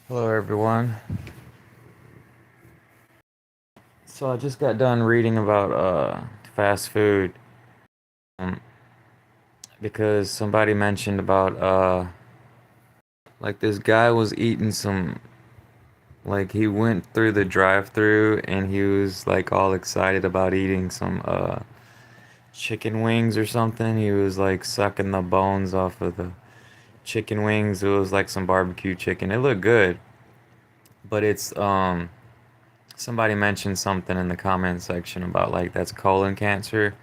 Hello, everyone. So I just got done reading about fast food um, because somebody mentioned about like this guy was eating some like he went through the drive-through and he was like all excited about eating some chicken wings or something. He was like sucking the bones off of the chicken wings. It was like some barbecue chicken. It looked good, but it's somebody mentioned something in the comment section about like that's colon cancer,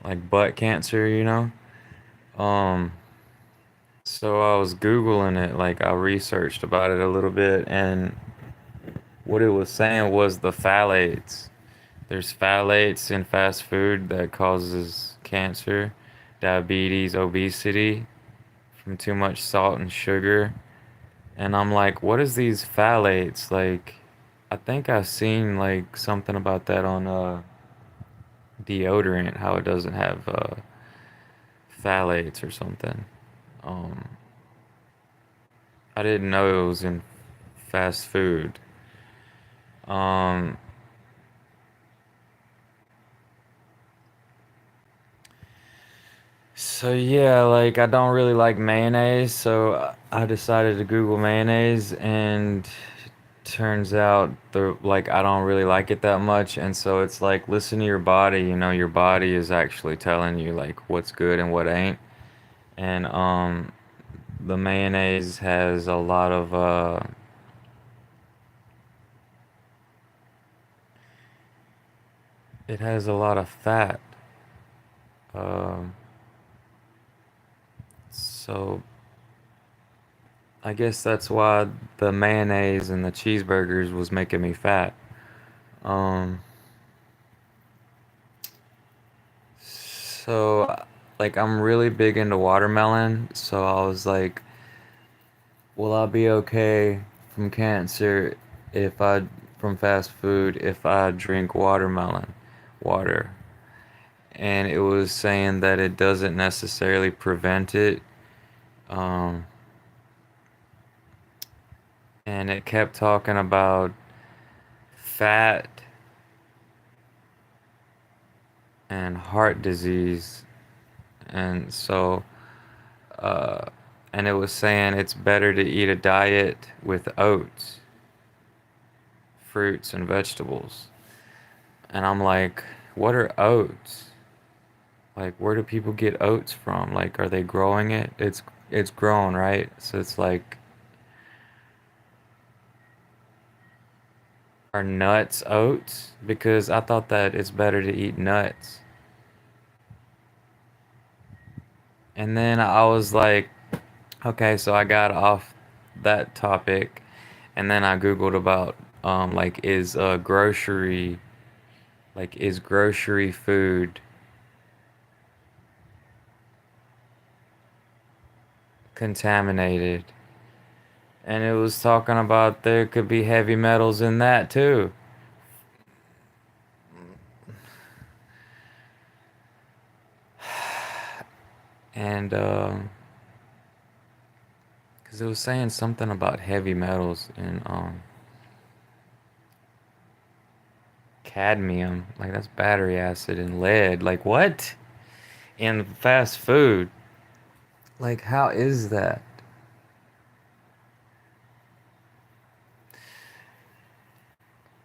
like butt cancer, you know? Um, so I was Googling it, like I researched about it a little bit, and what it was saying was the phthalates. There's phthalates in fast food that causes cancer, diabetes, obesity from too much salt and sugar. And I'm like, what is these phthalates? Like, I think I've seen like something about that on deodorant, how it doesn't have phthalates or something. Um, I didn't know it was in fast food. Um, so yeah, like I don't really like mayonnaise, so I decided to Google mayonnaise, and turns out the like I don't really like it that much, and so it's like listen to your body, your body is actually telling you like what's good and what ain't. And the mayonnaise has a lot of it has a lot of fat. Um, so I guess that's why the mayonnaise and the cheeseburgers was making me fat. Um, so like I'm really big into watermelon, so I was like, will I be okay from cancer if I from fast food if I drink watermelon water? And it was saying that it doesn't necessarily prevent it. Um, and it kept talking about fat and heart disease. And so, uh, and it was saying it's better to eat a diet with oats, fruits, and vegetables. And I'm like, what are oats? Like, where do people get oats from? Like, are they growing it? It's grown, right? So it's like, are nuts oats? Because I thought that it's better to eat nuts. And then I was like, okay, so I got off that topic, and then I Googled about like is grocery food contaminated? And it was talking about there could be heavy metals in that too. And because it was saying something about heavy metals in cadmium, like that's battery acid and lead. Like what? In fast food. Like how is that?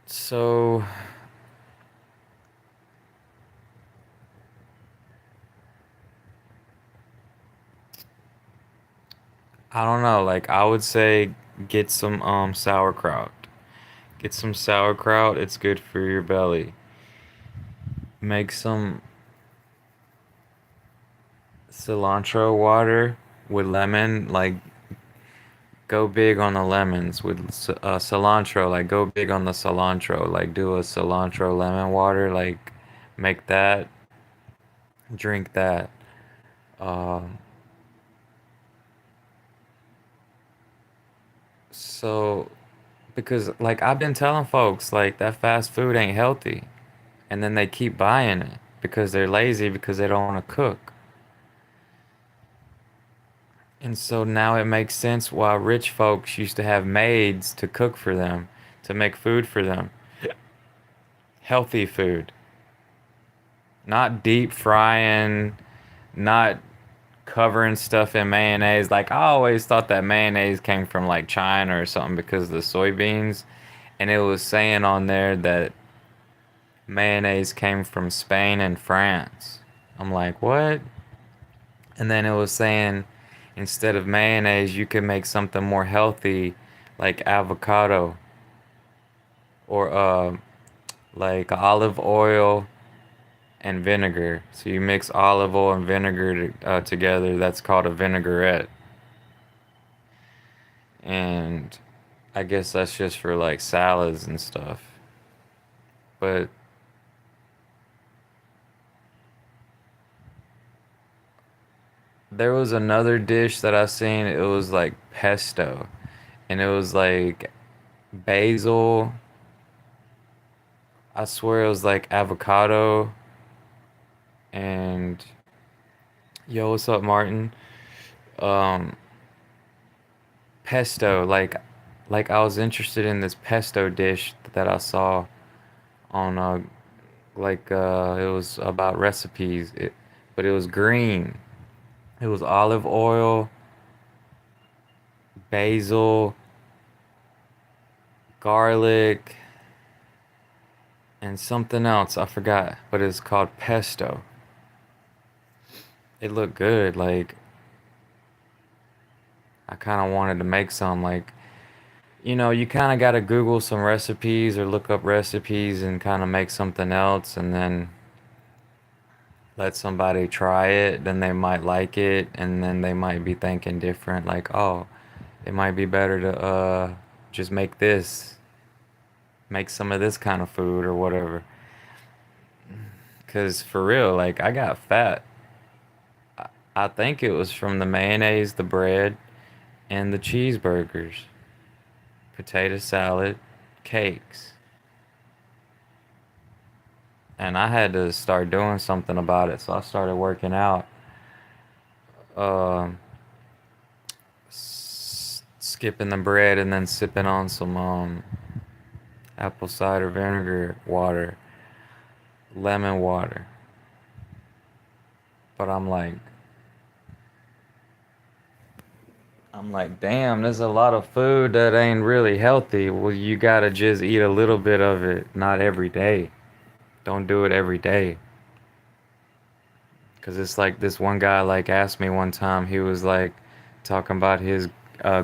So I don't know, like I would say get some sauerkraut. Get some sauerkraut, it's good for your belly. Make some cilantro water with lemon, like go big on the lemons with cilantro, like go big on the cilantro, like do a cilantro lemon water, like make that, drink that. Um, so because like I've been telling folks like that fast food ain't healthy, and then they keep buying it because they're lazy because they don't want to cook. And so now it makes sense why rich folks used to have maids to cook for them, to make food for them. Healthy food. Not deep frying, not covering stuff in mayonnaise. Like I always thought that mayonnaise came from like China or something because of the soybeans. And it was saying on there that mayonnaise came from Spain and France. I'm like, what? And then it was saying instead of mayonnaise, you could make something more healthy like avocado or like olive oil and vinegar. So you mix olive oil and vinegar together. That's called a vinaigrette. And I guess that's just for like salads and stuff. But there was another dish that I seen. It was like pesto, and it was like basil. I swear it was like avocado and yo, what's up, Martin? Um, pesto. Like I was interested in this pesto dish that I saw on it was about recipes. But it was green. It was olive oil, basil, garlic, and something else. I forgot, but it's called pesto. It looked good. Like I kind of wanted to make some. Like you kind of got to Google some recipes or look up recipes and kind of make something else, and then let somebody try it. Then they might like it, and then they might be thinking different. Like, oh, it might be better to just make some of this kind of food or whatever. Cause for real, like I got fat. I think it was from the mayonnaise, the bread, and the cheeseburgers, potato salad, cakes. And I had to start doing something about it, so I started working out, um, skipping the bread and then sipping on some apple cider vinegar water, lemon water. But I'm like, damn, there's a lot of food that ain't really healthy. Well, you gotta just eat a little bit of it, not every day. Don't do it every day. Cause it's like this one guy like asked me one time. He was like talking about his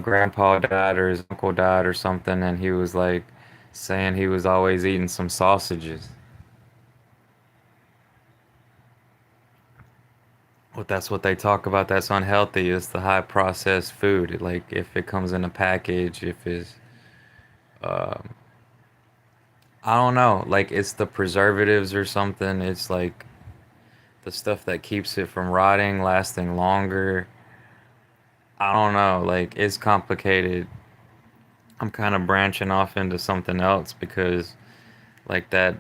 grandpa died or his uncle died or something, and he was like saying he was always eating some sausages. Well, that's what they talk about. That's unhealthy. It's the high processed food. Like if it comes in a package, if it's I don't know, like it's the preservatives or something. It's like the stuff that keeps it from rotting, lasting longer. I don't know, like it's complicated. I'm kind of branching off into something else because like that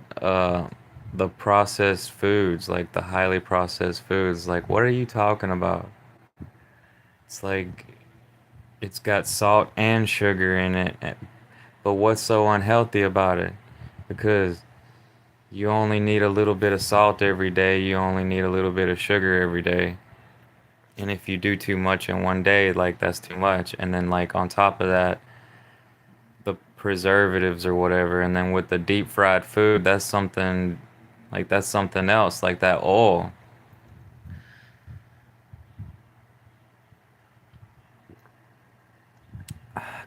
the processed foods, like the highly processed foods, like what are you talking about? It's like it's got salt and sugar in it. But what's so unhealthy about it? Because you only need a little bit of salt every day, you only need a little bit of sugar every day. And if you do too much in one day, like that's too much. And then like on top of that, the preservatives or whatever, and then with the deep fried food, that's something else, like that oil.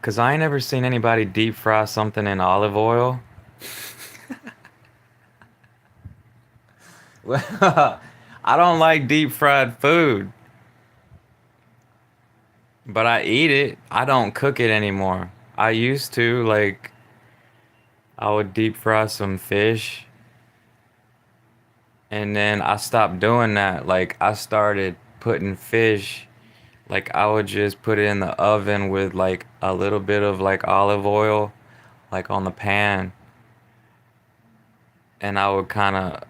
Cause I ain't never seen anybody deep fry something in olive oil. I don't like deep fried food, but I eat it. I don't cook it anymore. I used to, like, I would deep fry some fish, and then I stopped doing that. Like, I started putting fish, like, I would just put it in the oven with, like, a little bit of, like, olive oil, like, on the pan, and I would kind of,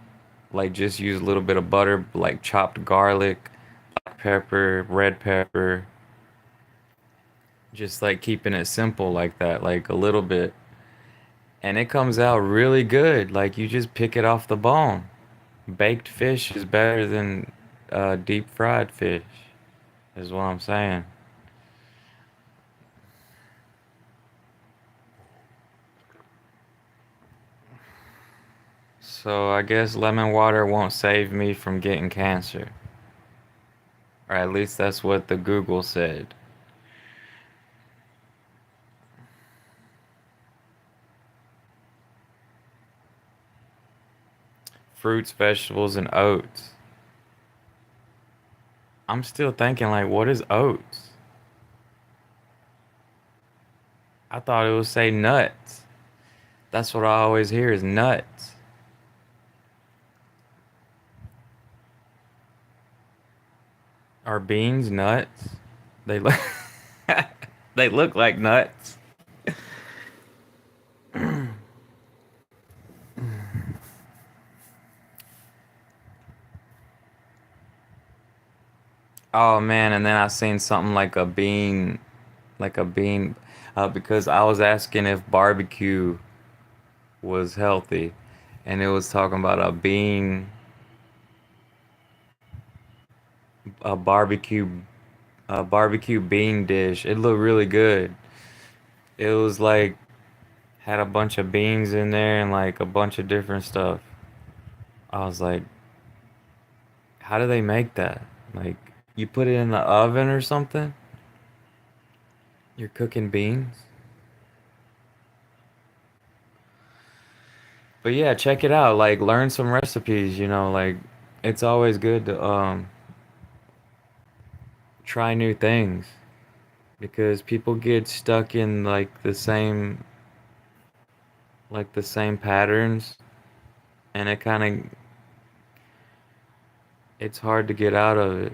like, just use a little bit of butter, like, chopped garlic, black pepper, red pepper, Just like keeping it simple like that, like a little bit. And it comes out really good. Like you just pick it off the bone. Baked fish is better than deep fried fish, is what I'm saying. So I guess lemon water won't save me from getting cancer. Or at least that's what the Google said. Fruits, vegetables, and oats. I'm still thinking like, what is oats? I thought it would say nuts. That's what I always hear is nuts. Are beans nuts? They look they look like nuts. Oh man, and then I seen something like a bean, because I was asking if barbecue was healthy, and it was talking about a barbecue, a barbecue bean dish. It looked really good. It was like had a bunch of beans in there and like a bunch of different stuff. I was like, how do they make that? Like, you put it in the oven or something? You're cooking beans? But yeah, check it out. Like, learn some recipes, like it's always good to try new things because people get stuck in like the same patterns, and it kind of it's hard to get out of it.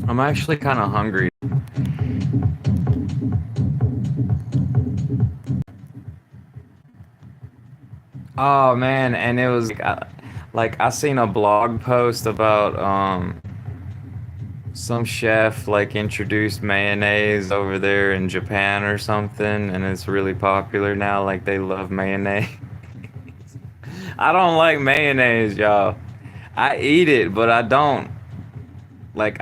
I'm actually kind of hungry. Oh man, and it was like I seen a blog post about some chef like introduced mayonnaise over there in Japan or something, and it's really popular now. Like they love mayonnaise. I don't like mayonnaise, y'all. I eat it, but I don't like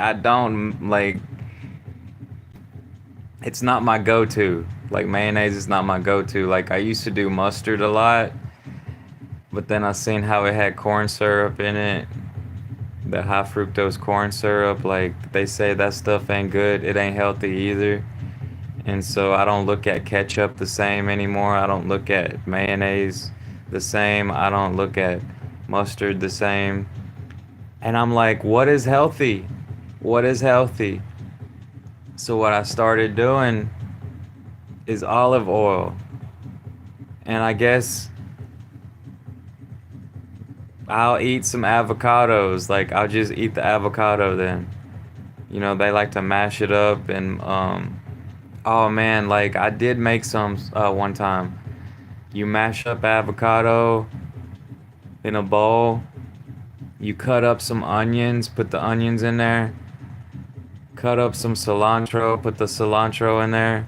it's not my go-to. Like mayonnaise is not my go-to. Like I used to do mustard a lot, but then I seen how it had corn syrup in it, the high fructose corn syrup. Like they say that stuff ain't good. It ain't healthy either. And so I don't look at ketchup the same anymore. I don't look at mayonnaise the same. I don't look at mustard the same. And I'm like, what is healthy? What is healthy? So what I started doing is olive oil. And I guess I'll eat some avocados. Like I'll just eat the avocado then. They like to mash it up and oh man, like I did make some one time. You mash up avocado in a bowl. You cut up some onions, put the onions in there. Cut up some cilantro, put the cilantro in there.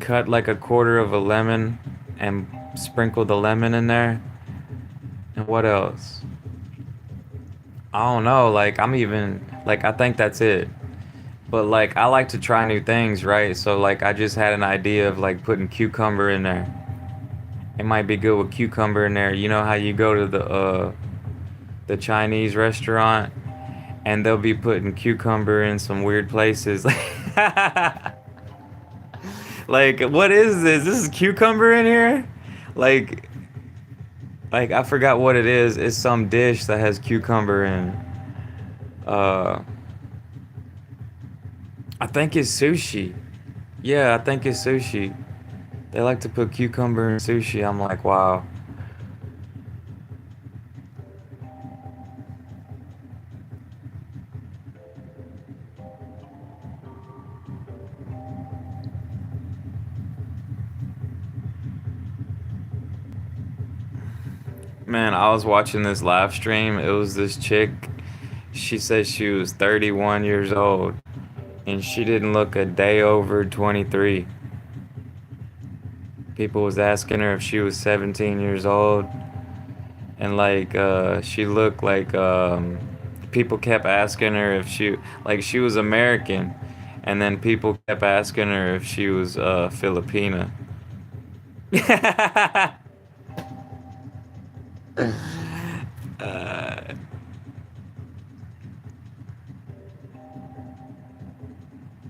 Cut like a quarter of a lemon and sprinkle the lemon in there. And what else? I don't know. Like I'm even like I think that's it. But like I like to try new things, right? So like I just had an idea of like putting cucumber in there. It might be good with cucumber in there. You know how you go to the Chinese restaurant and they'll be putting cucumber in some weird places. Like, what is this? This is cucumber in here? Like, like I forgot what it is. It's some dish that has cucumber in. Uh, I think it's sushi. Yeah, I think it's sushi. They like to put cucumber in sushi. I'm like, wow. Man, I was watching this live stream. It was this chick. She said she was 31 years old and she didn't look a day over 23. People was asking her if she was 17 years old and like she looked like people kept asking her if she was American and then people kept asking her if she was Filipina.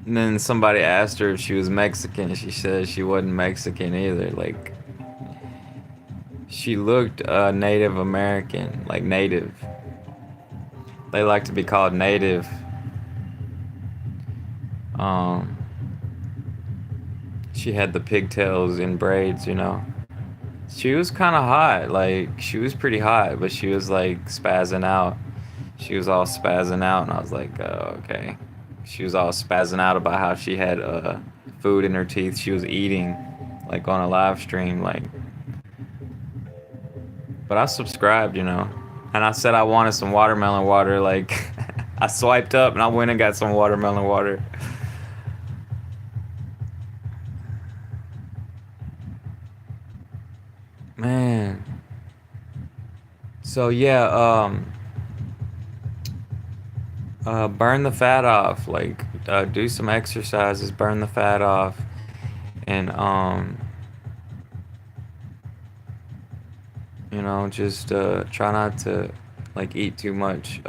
And then somebody asked her if she was Mexican. She said she wasn't Mexican either. Like she looked Native American, like native. They like to be called native. Um, she had the pigtails and braids, you know. She was kind of hot. Like she was pretty hot, but she was like spazzing out. She was all spazzing out, and I was like, okay. She was all spazzing out about how she had food in her teeth. She was eating, like on a live stream, like. But I subscribed, you know, and I said I wanted some watermelon water. Like, I swiped up and I went and got some watermelon water. Man. So yeah, burn the fat off. Like, do some exercises, burn the fat off, and you know, just try not to like eat too much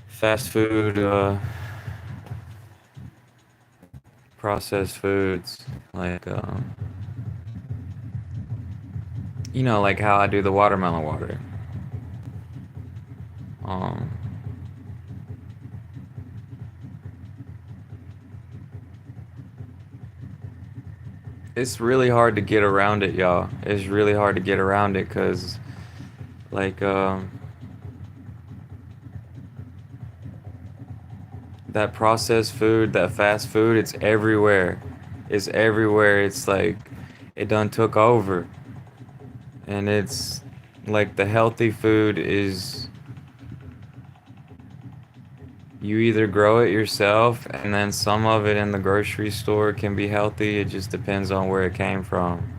fast food, processed foods, like you know, like how I do the watermelon water. Um, it's really hard to get around it, y'all. It's really hard to get around it because, like, that processed food, that fast food, it's everywhere. It's everywhere. It's like it done took over. And it's like the healthy food is you either grow it yourself and then some of it in the grocery store can be healthy. It just depends on where it came from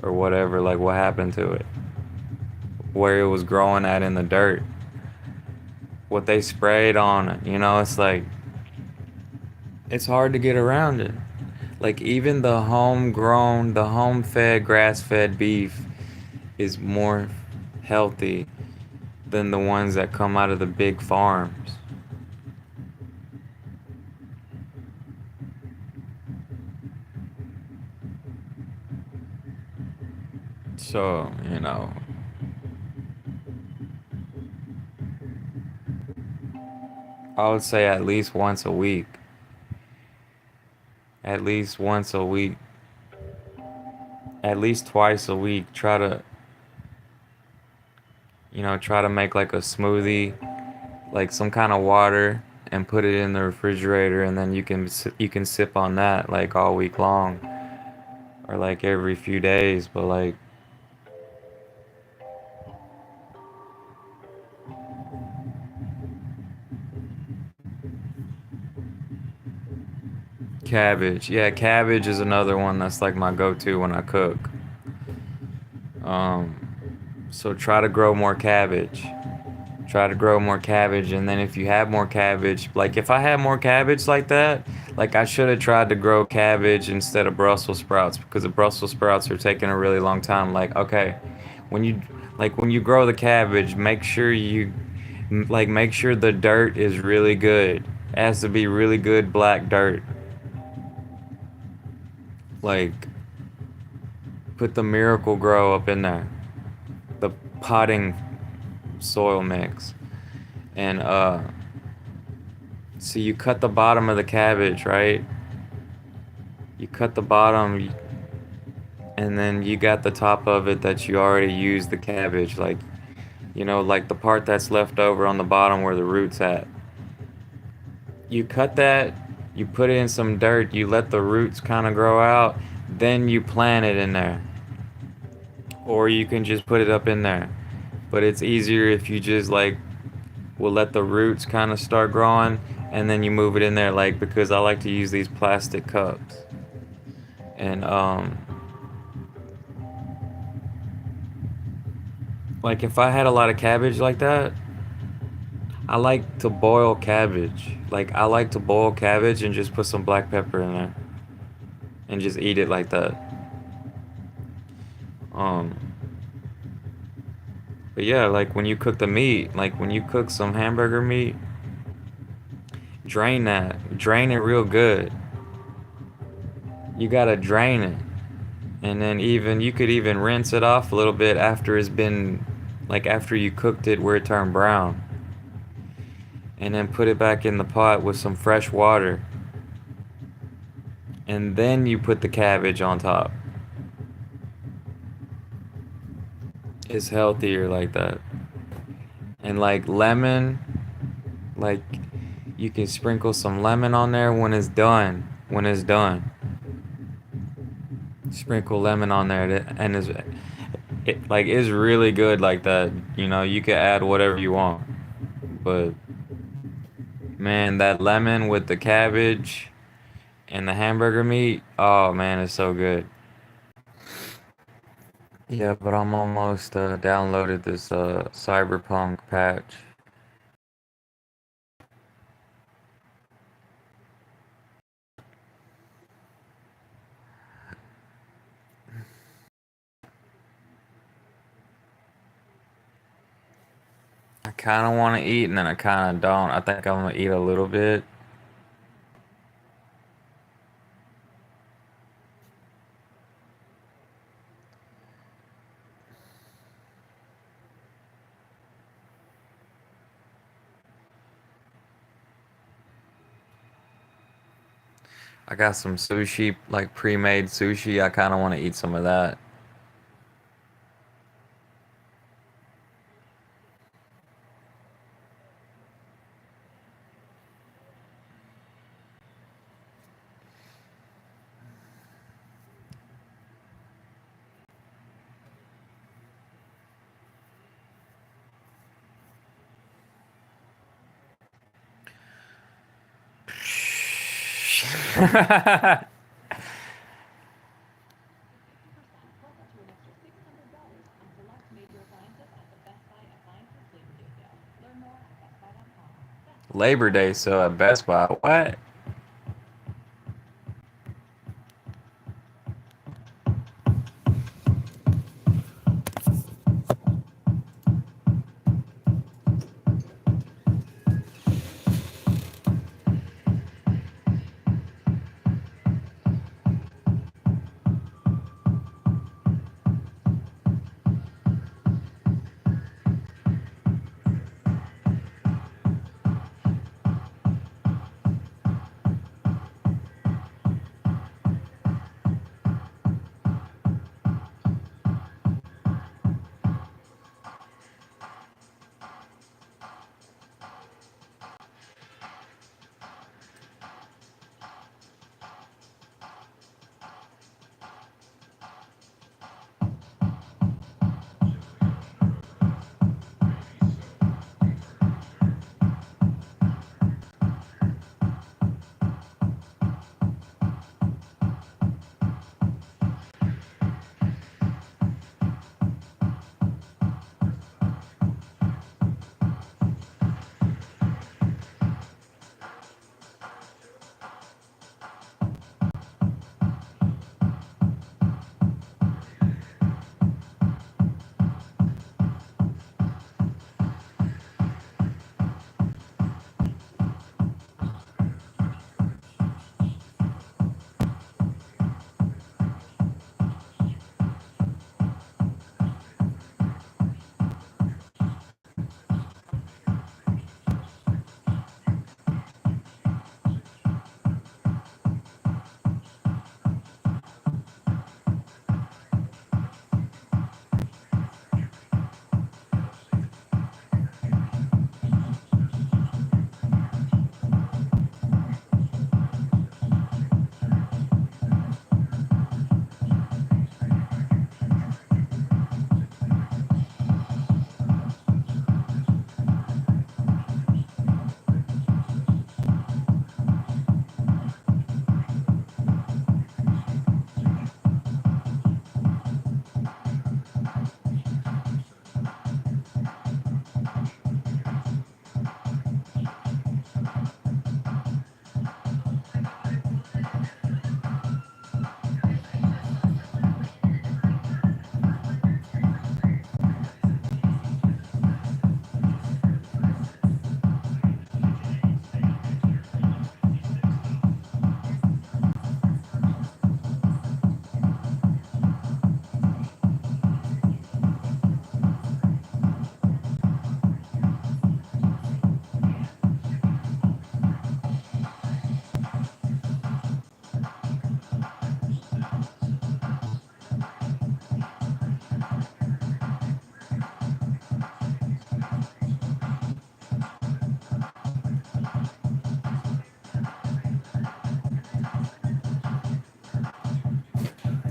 or whatever, like what happened to it, where it was growing at in the dirt, what they sprayed on it. You know, it's like it's hard to get around it. Like even the homegrown, the home-fed, grass-fed beef is more healthy than the ones that come out of the big farms. So, you know, I would say at least once a week. At least once a week. At least twice a week. Try to, you know, try to make like a smoothie, like some kind of water and put it in the refrigerator and then you can sip on that like all week long or like every few days, but like cabbage. Yeah, cabbage is another one that's like my go-to when I cook. Um, so try to grow more cabbage. Try to grow more cabbage, and then if you have more cabbage, like if I had more cabbage like that, like I should have tried to grow cabbage instead of Brussels sprouts because the Brussels sprouts are taking a really long time. Like, okay, when you when you grow the cabbage, make sure the dirt is really good. It has to be really good black dirt. Like put the Miracle Grow up in there. The potting soil mix. And so you cut the bottom of the cabbage, right? You cut the bottom and then you got the top of it that you already used the cabbage, like you know, like the part that's left over on the bottom where the roots at. You cut that, you put it in some dirt, you let the roots kind of grow out, then you plant it in there, or you can just put it up in there. But it's easier if you just like will let the roots kind of start growing and then you move it in there, like because I like to use these plastic cups. And like if I had a lot of cabbage like that, I like to boil cabbage. Like I like to boil cabbage and just put some black pepper in there and just eat it like that. Um but yeah, like when you cook the meat, like when you cook some hamburger meat, drain that. Drain it real good. You gotta drain it. And then even you could even rinse it off a little bit after it's been like after you cooked it where it turned brown. And then put it back in the pot with some fresh water. And then you put the cabbage on top. It's healthier like that. And like lemon, like you can sprinkle some lemon on there when it's done. When it's done, sprinkle lemon on there, and it's really good like that. You know, you can add whatever you want, but man, that lemon with the cabbage and the hamburger meat, oh man, it's so good. Yeah, but I'm almost downloaded this cyberpunk patch. I kind of want to eat, and then I kind of don't. I think I'm gonna eat a little bit. I got some sushi, like pre-made sushi. I kind of want to eat some of that. Labor Day, so at Best Buy. What?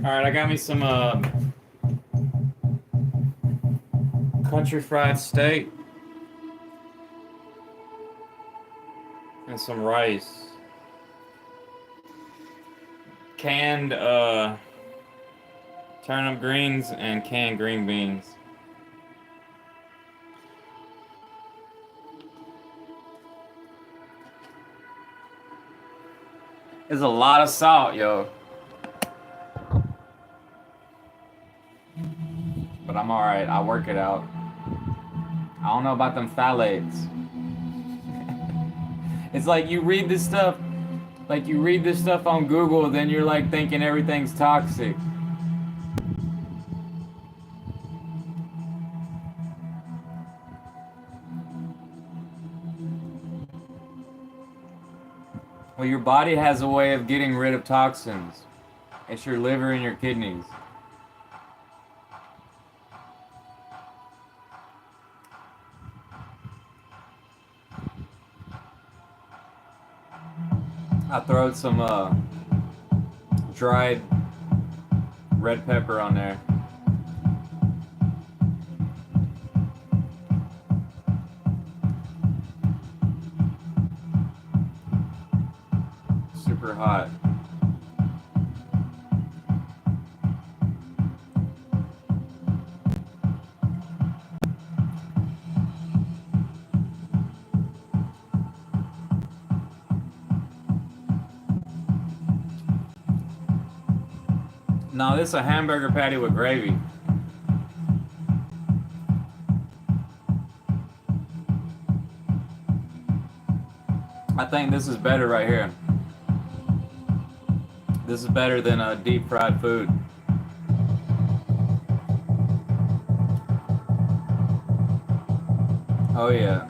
All right, I got me some country fried steak and some rice, canned turnip greens, and canned green beans. There's a lot of salt, yo. But I'm alright. I work it out. I don't know about them phthalates. It's like you read this stuff, on Google, then you're like thinking everything's toxic. Well, your body has a way of getting rid of toxins. It's your liver and your kidneys. I throw some dried red pepper on there. Super hot. No, this is a hamburger patty with gravy. I think this is better right here. This is better than deep fried food. Oh yeah.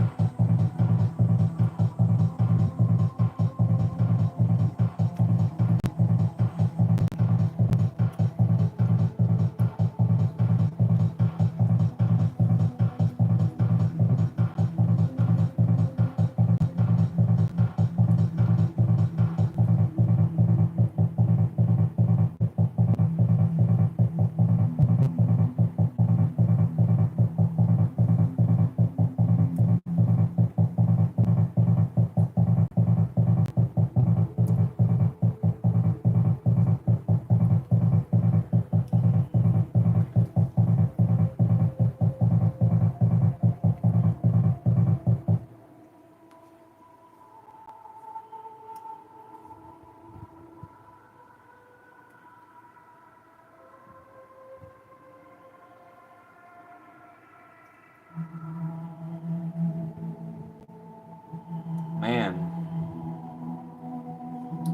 Man.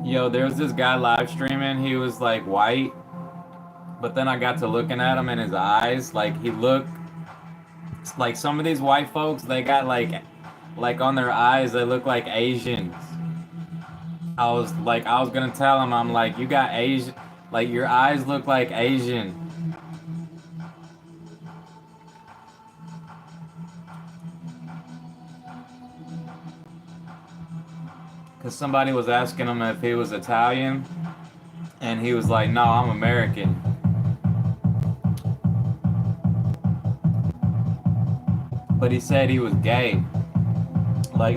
Yo, there was this guy live streaming. He was like white, but then I got to looking at him in his eyes. Like he looked like some of these white folks. They got like on their eyes, they look like Asians. I was gonna tell him, I'm like, you got Asian, like your eyes look like Asian. Because somebody was asking him if he was Italian, and he was like, no, I'm American. But he said he was gay. Like,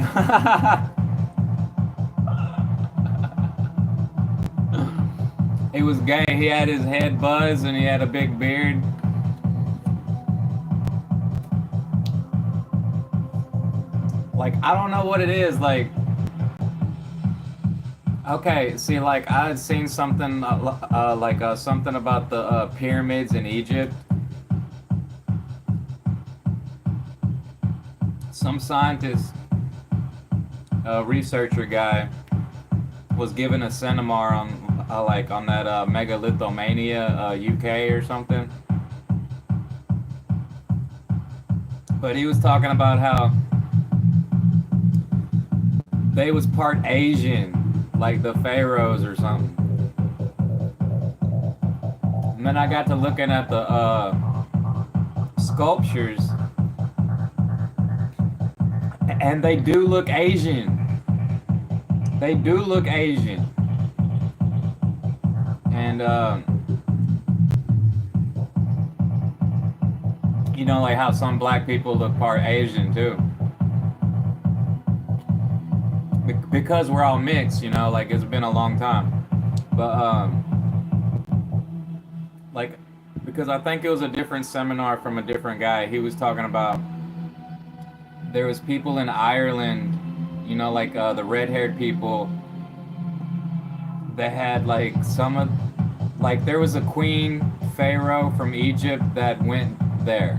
he was gay. He had his head buzzed and he had a big beard. Like, I don't know what it is. Like, okay, see, like I had seen something something about the pyramids in Egypt. Some scientist, researcher guy, was given a seminar on on that megalithomania, UK or something. But he was talking about how they was part Asian, like the pharaohs or something. And then I got to looking at the sculptures, and they do look Asian. They do look Asian. And You know, like how some black people look part Asian too. Because we're all mixed, you know, like it's been a long time. But like because I think it was a different seminar from a different guy. He was talking about there was people in Ireland, you know, like the red-haired people that had like some of like there was a queen pharaoh from Egypt that went there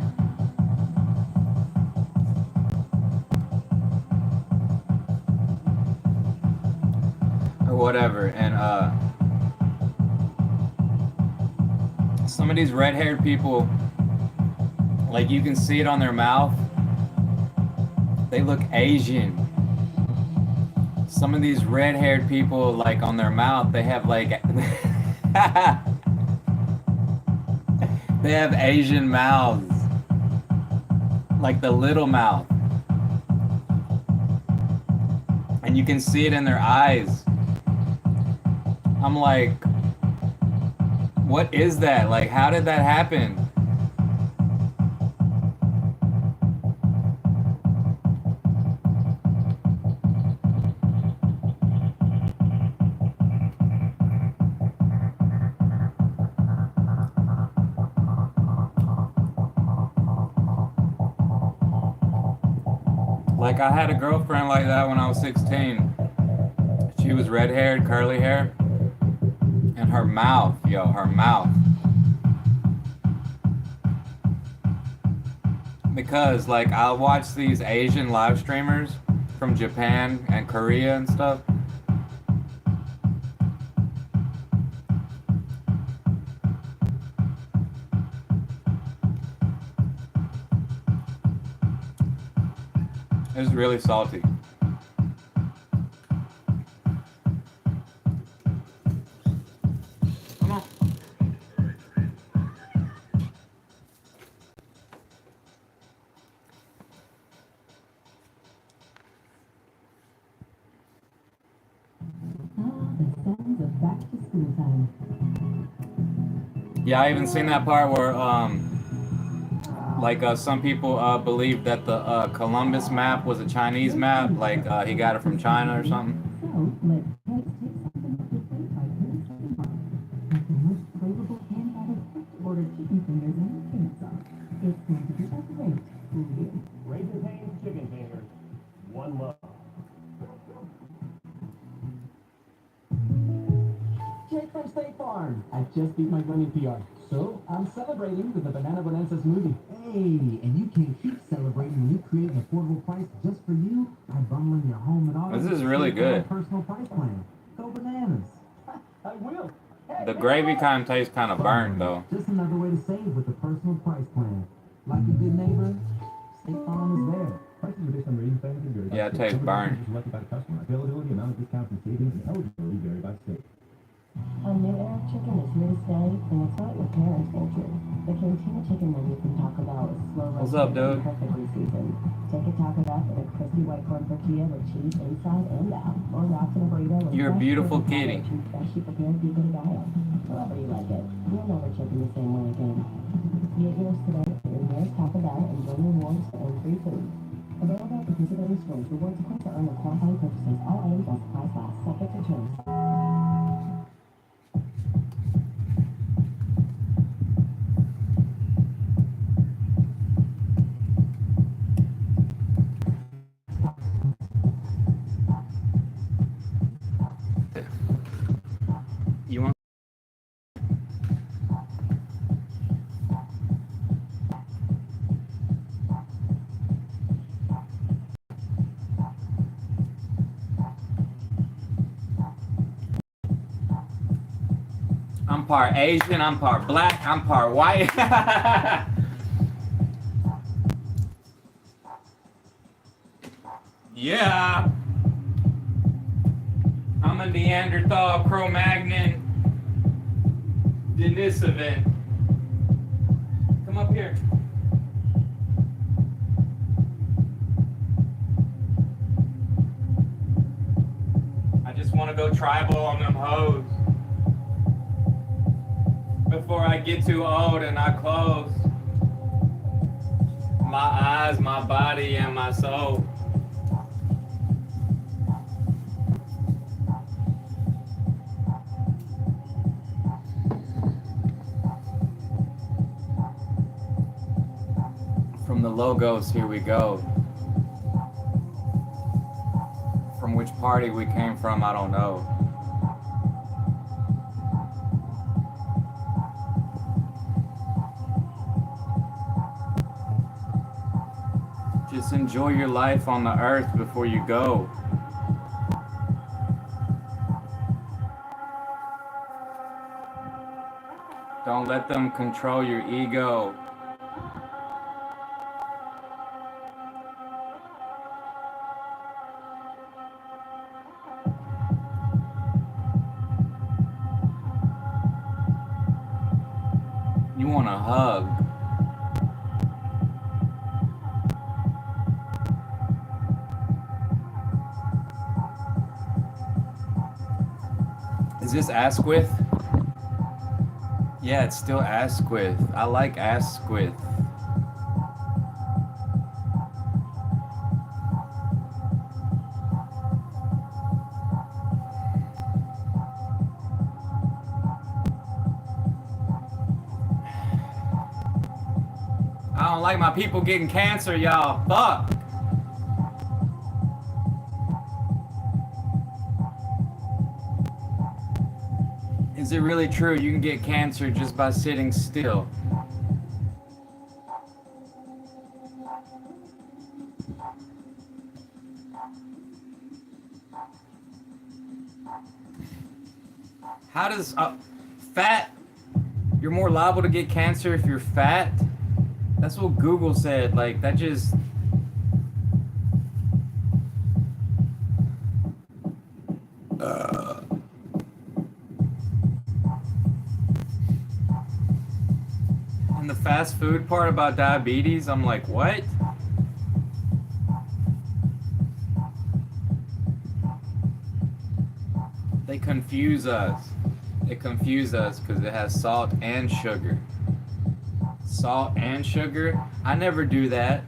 or whatever, and some of these red-haired people, like you can see it on their mouth, they look Asian. Some of these red-haired people, like on their mouth, they have like they have Asian mouths, like the little mouth, and you can see it in their eyes. I'm like, what is that? Like, how did that happen? Like, I had a girlfriend like that when I was 16. She was red haired, curly hair. And her mouth, yo, her mouth. Because, like, I'll watch these Asian live streamers from Japan and Korea and stuff. It's really salty. Come on. Yeah, I even seen that part where like some people believe that the Columbus map was a Chinese map, like he got it from China or something. I just beat my running PR, so I'm celebrating with the Banana Bonanza smoothie. Hey, and you can't keep celebrating when you create an affordable price just for you by bundling your home and auto. This is really good. Personal price plan. Go bananas. I will. Hey, The gravy kind of tastes kind of burnt though. Just another way to save with the personal price plan. Like a good neighbor, State Farm is there. Prices are based on rating factors. Yeah, it tastes burnt. Selected by the customer. Availability, amount of discounts and savings, and eligibility vary by state. A new era of chicken is here to stay, and it's right with parents' culture. The Cantina chicken menu from Taco Bell is slow roasted What's up, dude? and perfectly seasoned. Take a taco duck in a crispy white corn tortilla with cheese inside and out, or wrapped in a burrito with You're a fresh beautiful pork and kitty. cabbage, freshly prepared pico de gallo. However you like it, you'll never chicken the same way again. Get yours today at your nearest Taco Bell and join rewards to earn free food. Available at participating stores. Rewards equate to earn with qualifying purchases. All items while supplies last. Subject to terms. You want? I'm part Asian, I'm part black, I'm part white. Yeah. I'm a Neanderthal, Cro-Magnon, Denisovant. Come up here. I just want to go tribal on them hoes before I get too old and I close. my eyes, my body, and my soul. From the logos, here we go. From which party we came from, I don't know. Just enjoy your life on the earth before you go. Don't let them control your ego. You want a hug. Is this Asquith? Yeah, it's still Asquith. I like Asquith. I don't like my people getting cancer, y'all. Fuck. Is it really true you can get cancer just by sitting still? How does fat? You're more liable to get cancer if you're fat? That's what Google said. Like, that just... And the fast food part about diabetes, I'm like, what? They confuse us. They confuse us because it has salt and sugar. Salt and sugar? I never do that.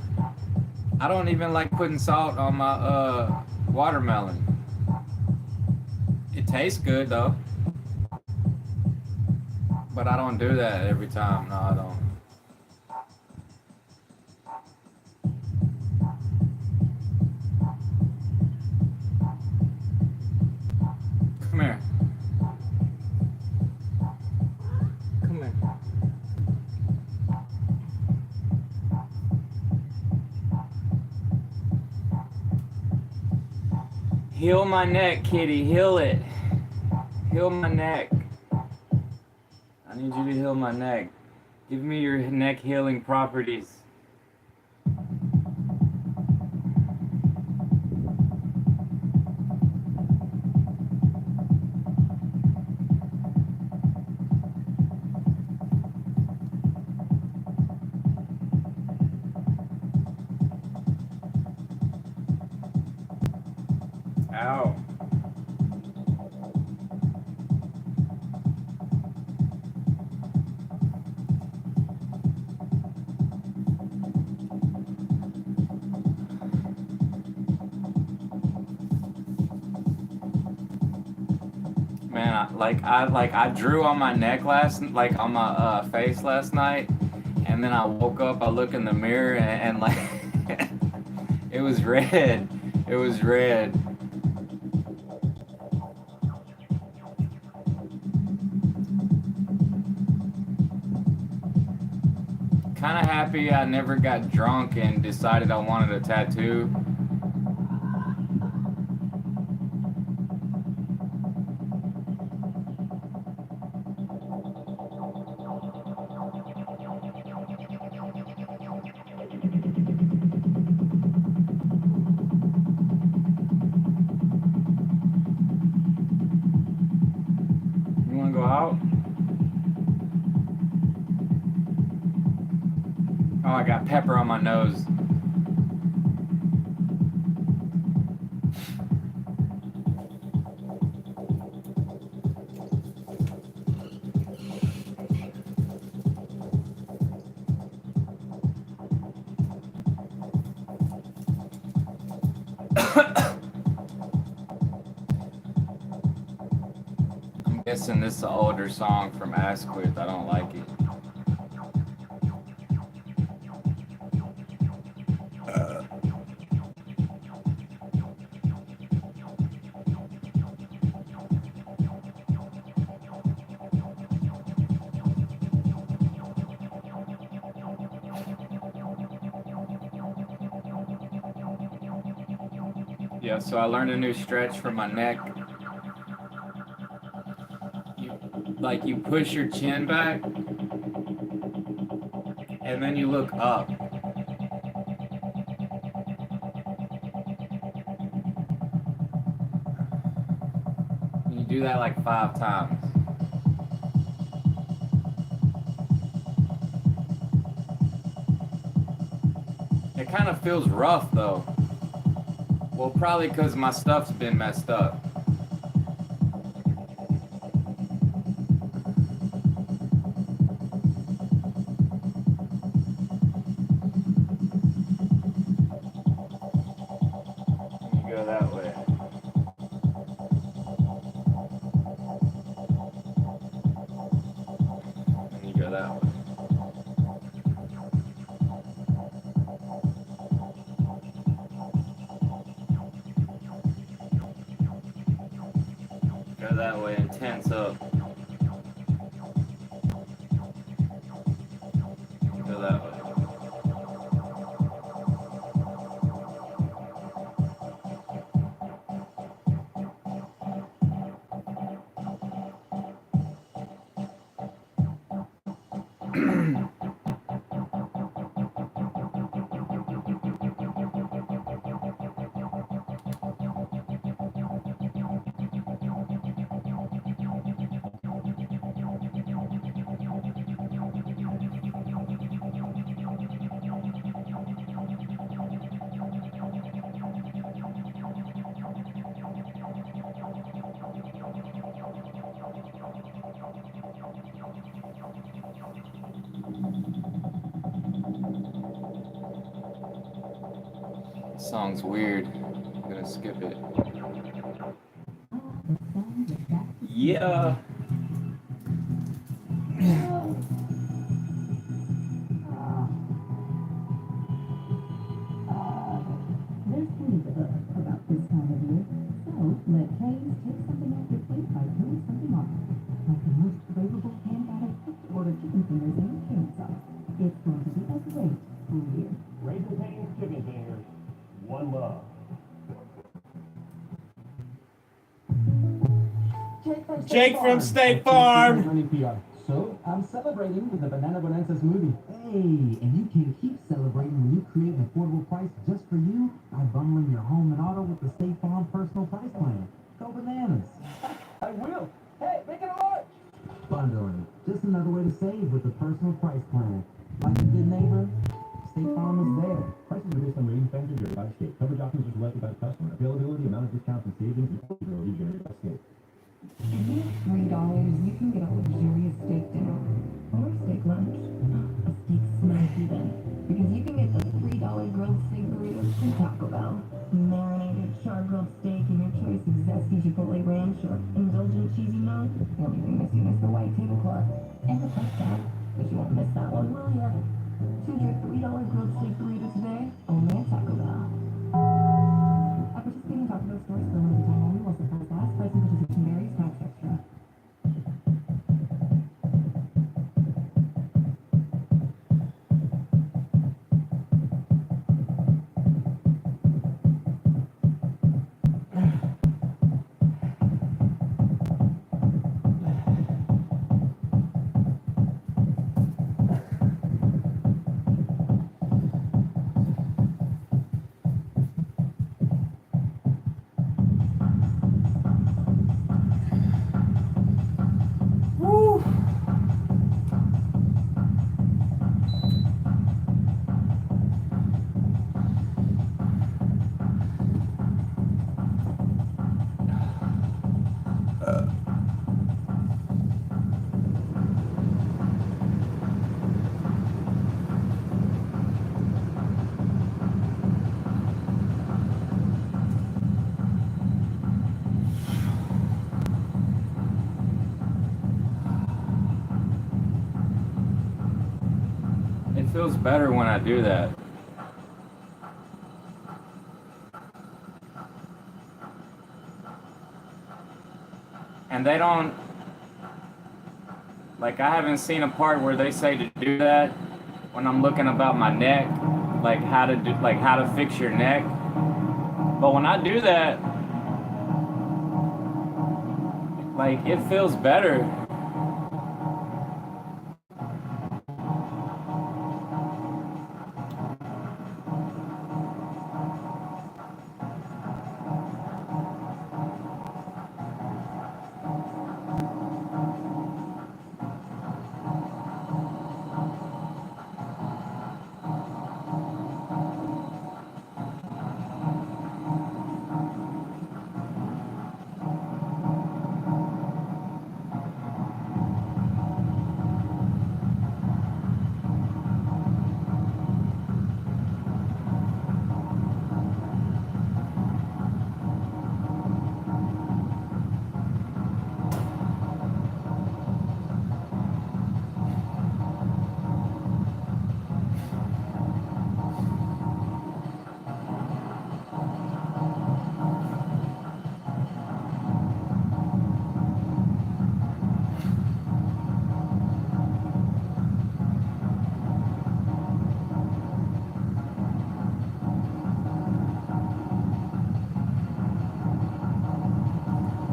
I don't even like putting salt on my watermelon. It tastes good though. But I don't do that every time. No, I don't. Come here. Come here. Heal my neck, kitty. Heal it. Heal my neck. I need you to heal my neck. Give me your neck healing properties. Ow. Man, I drew on my neck on my face last night, and then I woke up, I look in the mirror, and like, it was red. It was red. Kind of happy I never got drunk and decided I wanted a tattoo. You want to go out? Oh, I got pepper on my nose. guessing this is an older song from Asquith. I don't like it. Yeah, so I learned a new stretch for my neck. You push your chin back, and then you look up. And you do that like 5 times. It kind of feels rough though. Well, probably because my stuff's been messed up. You go that way. And you go that way. Go that way and tense up. Go that way. This song's weird. I'm gonna skip it. Yeah. There's plenty to look about this time of year, so let Kay's take something off your plate by doing something awesome, like the most flavorful hand-battered cooked-order chicken fingers and cane sauce. It's going to be a great school year. Raising Cane's chicken fingers. One love. Jake from State Farm. So I'm celebrating with the Banana Bonanza smoothie. Hey, and you can keep celebrating when you create an affordable price just for you by bundling your home and auto with the State Farm personal price plan. Go bananas. I will. Hey, make it a large. Bundling. Just another way to save with the personal price plan. Like a good neighbor, State Farm is there. Prices are based on rating factors varied by state. Coverage options are selected by the customer. Availability, amount of discounts and savings, and eligibility vary by state. For just $3, you can get a luxurious steak dinner or steak lunch. A steak smash even. Because you can get the $3 grilled steak burritos from Taco Bell. Marinated char-grilled steak in your choice of zesty Chipotle ranch or indulgent cheesy nut. The only thing missing is the white tablecloth and the fresh salad. But you won't miss that one, will ya? Choose your $3 grilled steak burrito today, only at Taco Bell. At participating Taco Bell stores for a limited time only while supplies last, price and participation varies, tax extra. feels better when I do that. And they don't, like, I haven't seen a part where they say to do that when I'm looking about my neck, like how to fix your neck. But when I do that, like, it feels better.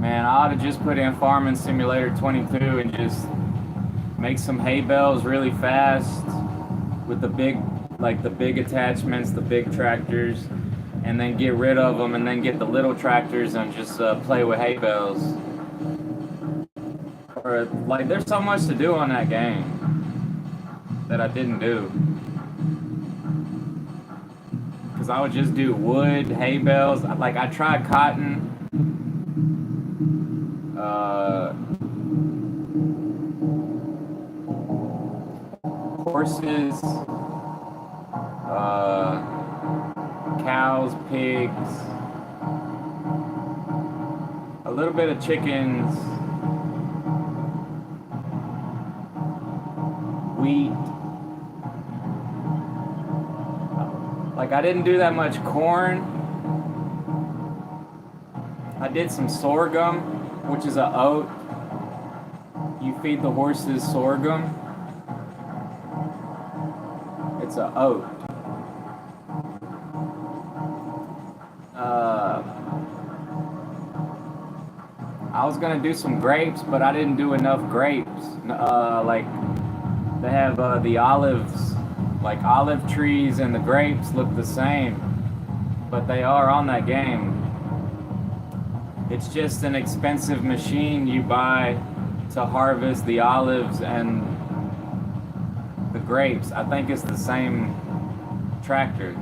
Man, I ought to just put in Farming Simulator 22 and just make some hay bales really fast with the big attachments, the big tractors, and then get rid of them and then get the little tractors and just play with hay bales. Or, like, there's so much to do on that game that I didn't do. Because I would just do wood, hay bales. Like, I tried cotton. Horses, cows, pigs, a little bit of chickens, wheat. Like, I didn't do that much corn. I did some sorghum, which is a oat. You feed the horses sorghum. It's a oat. I was gonna do some grapes, but I didn't do enough grapes. Like, they have the olives, like olive trees and the grapes look the same, but they are on that game. It's just an expensive machine you buy to harvest the olives and the grapes. I think it's the same tractor.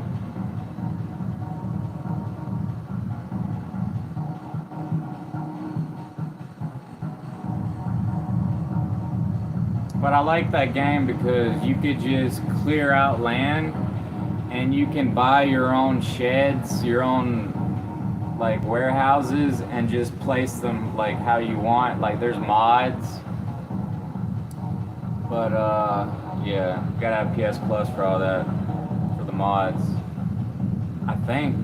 But I like that game because you could just clear out land and you can buy your own sheds, your own like warehouses, and just place them like how you want. Like, there's mods. But yeah, gotta have PS Plus for all that, for the mods, I think.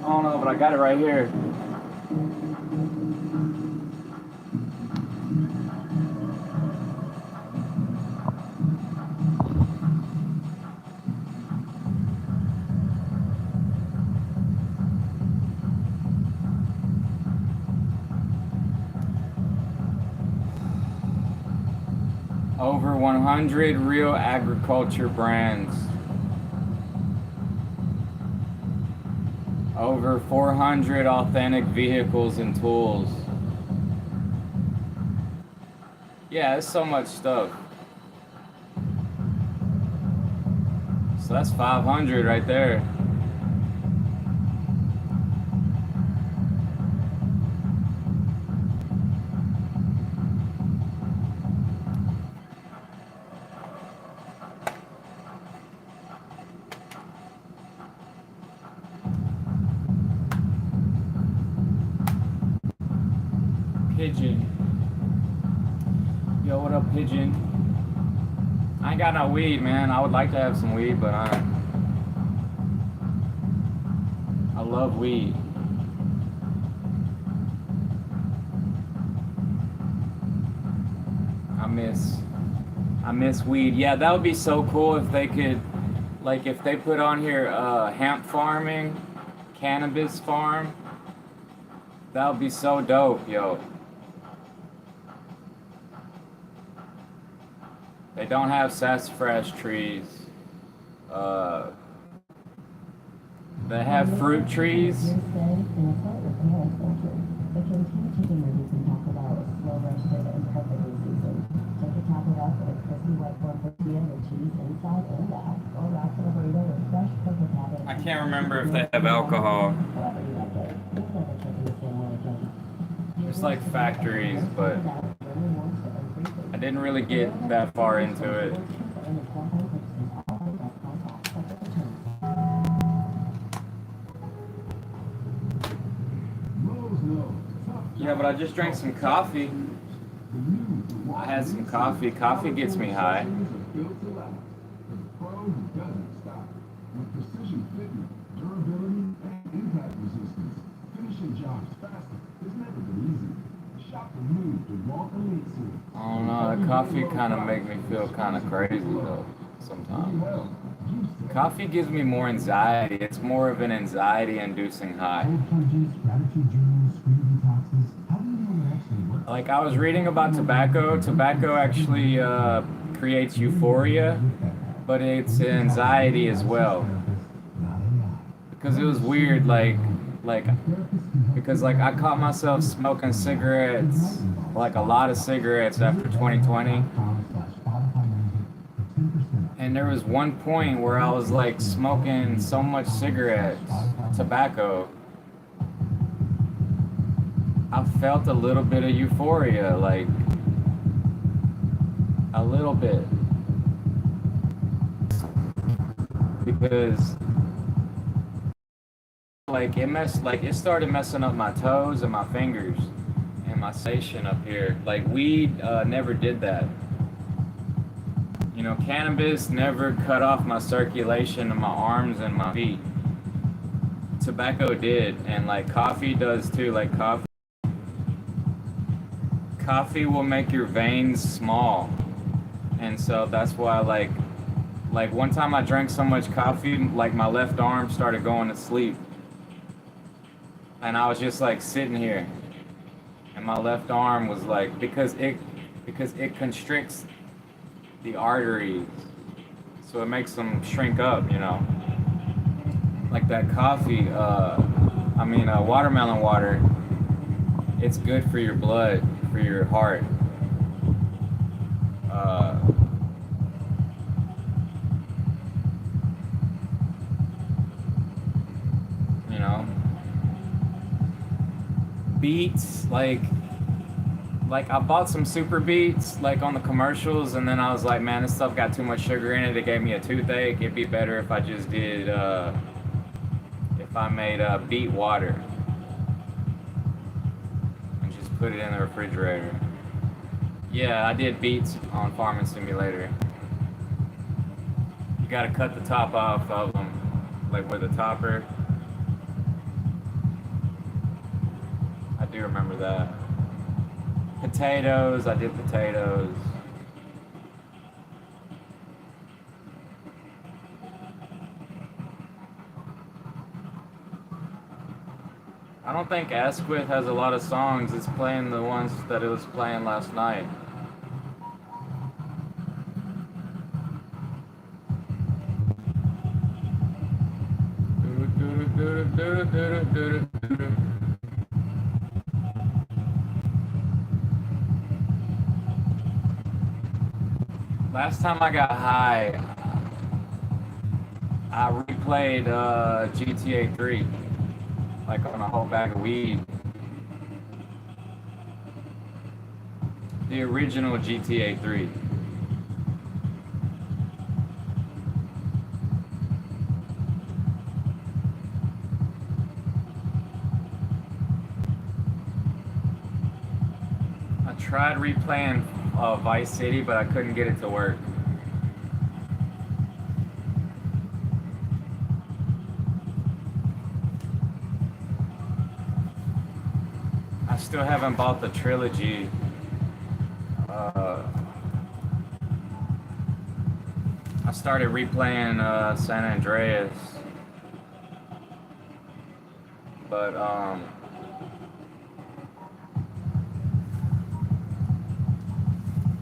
I don't know, but I got it right here. Over 100 real agriculture brands. Over 400 authentic vehicles and tools. Yeah, it's so much stuff. So that's 500 right there. Pigeon. Yo, what up, pigeon? I ain't got no weed, man. I would like to have some weed, but I love weed. I miss I miss weed. Yeah, that would be so cool if they could, like, if they put on here hemp farming, cannabis farm. That would be so dope, yo. They don't have sassafras trees. Uh, they have fruit trees. Years stay in a site with parents entry. The Cantina Chicken Movie from Taco Bell is slow roasted and perfectly seasoned. Take your taco up with a crispy white corn tortilla with cheese inside and out, or wrapped in a burrito with fresh purple cabbage. I can't remember if they have alcohol. However you like it, you'll never chicken the same way again. It's like factories, but I didn't really get that far into it. Yeah, but I just drank some coffee. I had some coffee. Coffee gets me high. I don't know, the coffee kind of make me feel kind of crazy though, sometimes. Coffee gives me more anxiety. It's more of an anxiety-inducing high. Like I was reading about tobacco. Tobacco actually creates euphoria, but it's anxiety as well. Because it was weird, because like I caught myself smoking cigarettes, like a lot of cigarettes after 2020. And there was one point where I was like smoking so much cigarettes, tobacco, I felt a little bit of euphoria, like a little bit. Because it started messing up my toes and my fingers and my sensation up here. Like weed never did that. You know, cannabis never cut off my circulation in my arms and my feet. Tobacco did, and like coffee does too. Like coffee will make your veins small, and so that's why like one time I drank so much coffee, like my left arm started going to sleep, and I was just like sitting here, and my left arm was like because it constricts the arteries, so it makes them shrink up, you know. Like that coffee, watermelon water, it's good for your blood, for your heart. You know, beets, like I bought some super beets like on the commercials, and then I was like, man, this stuff got too much sugar in it. It gave me a toothache. It'd be better if I just did if I made beet water and just put it in the refrigerator. Yeah, I did beets on Farming Simulator. You gotta cut the top off of them, like with a topper. I do remember that. Potatoes, I did potatoes. I don't think Asquith has a lot of songs. It's playing the ones that it was playing last night. Last time I got high, I replayed GTA 3, like on a whole bag of weed. The original GTA 3. I tried replaying Vice City, but I couldn't get it to work. I still haven't bought the trilogy. Uh, I started replaying San Andreas, but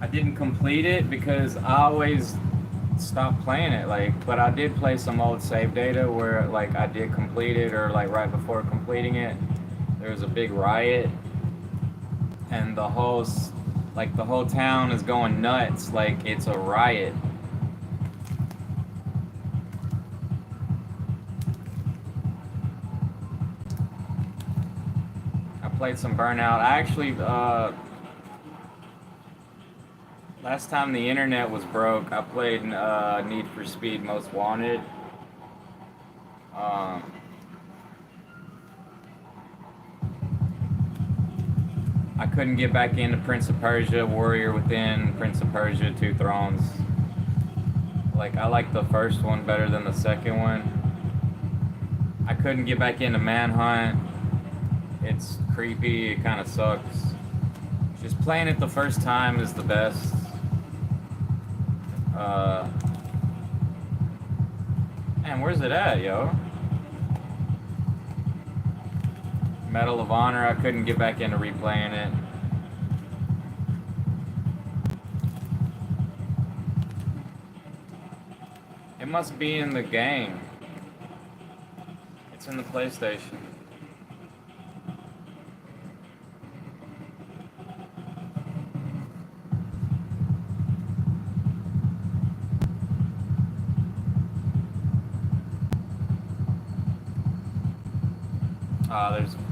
I didn't complete it because I always stopped playing it. Like, but I did play some old save data where like I did complete it, or like right before completing it, there was a big riot, and the whole town is going nuts. Like it's a riot. I played some Burnout. I actually last time the internet was broke, I played Need for Speed Most Wanted. Um, I couldn't get back into Prince of Persia, Warrior Within, Prince of Persia, Two Thrones. Like, I like the first one better than the second one. I couldn't get back into Manhunt. It's creepy, it kind of sucks. Just playing it the first time is the best. Man, where's it at, yo? Medal of Honor, I couldn't get back into replaying it. It must be in the game. It's in the PlayStation.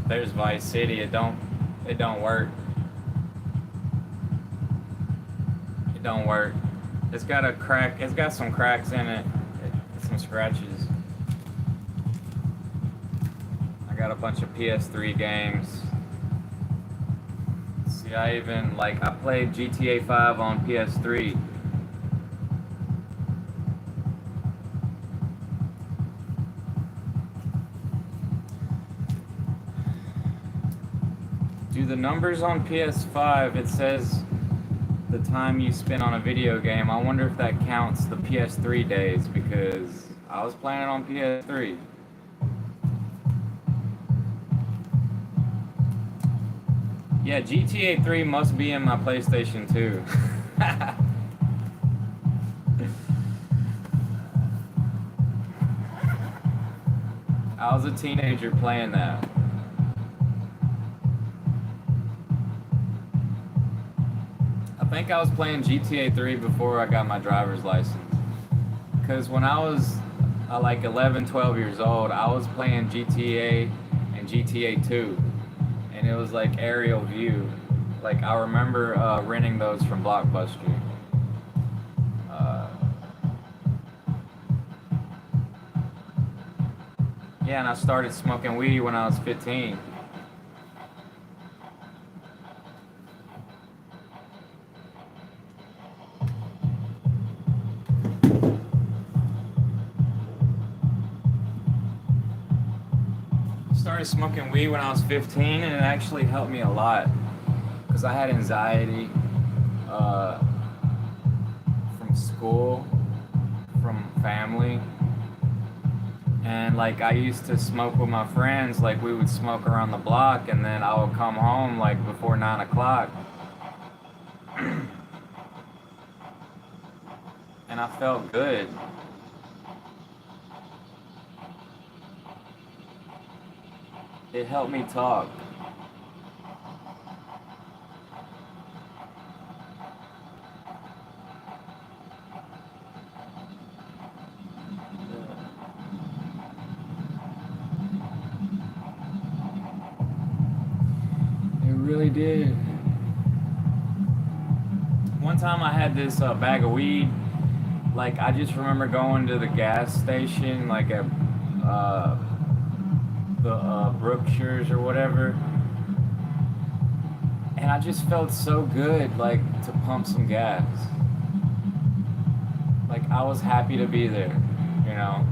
There's Vice City. It don't work. It don't work. It's got a crack. It's got some cracks in it. Some scratches. I got a bunch of PS3 games. See, I played GTA 5 on PS3. Do the numbers on PS5, it says the time you spend on a video game. I wonder if that counts the PS3 days, because I was playing it on PS3. Yeah, GTA 3 must be in my PlayStation 2. I was a teenager playing that. I think I was playing GTA 3 before I got my driver's license. Because when I was like 11, 12 years old, I was playing GTA and GTA 2. And it was like aerial view. Like, I remember renting those from Blockbuster. Yeah, and I started smoking weed when I was 15. Started smoking weed when I was 15, and it actually helped me a lot because I had anxiety from school, from family, and like I used to smoke with my friends. Like, we would smoke around the block, and then I would come home like before 9 o'clock, and I felt good. It helped me talk. It really did. One time I had this bag of weed. Like, I just remember going to the gas station, like at the Brookshires or whatever, And I just felt so good, like, to pump some gas. Like, I was happy to be there, you know?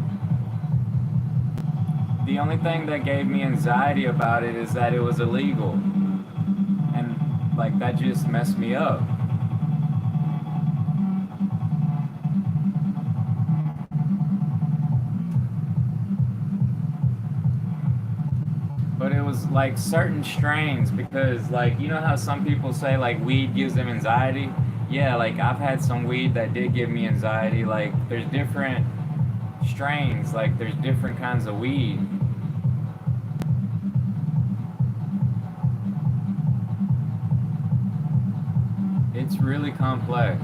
The only thing that gave me anxiety about it is that it was illegal. And, like, that just messed me up. But it was like certain strains because, like, you know how some people say like weed gives them anxiety? Yeah, like I've had some weed that did give me anxiety. Like there's different strains, like there's different kinds of weed. It's really complex.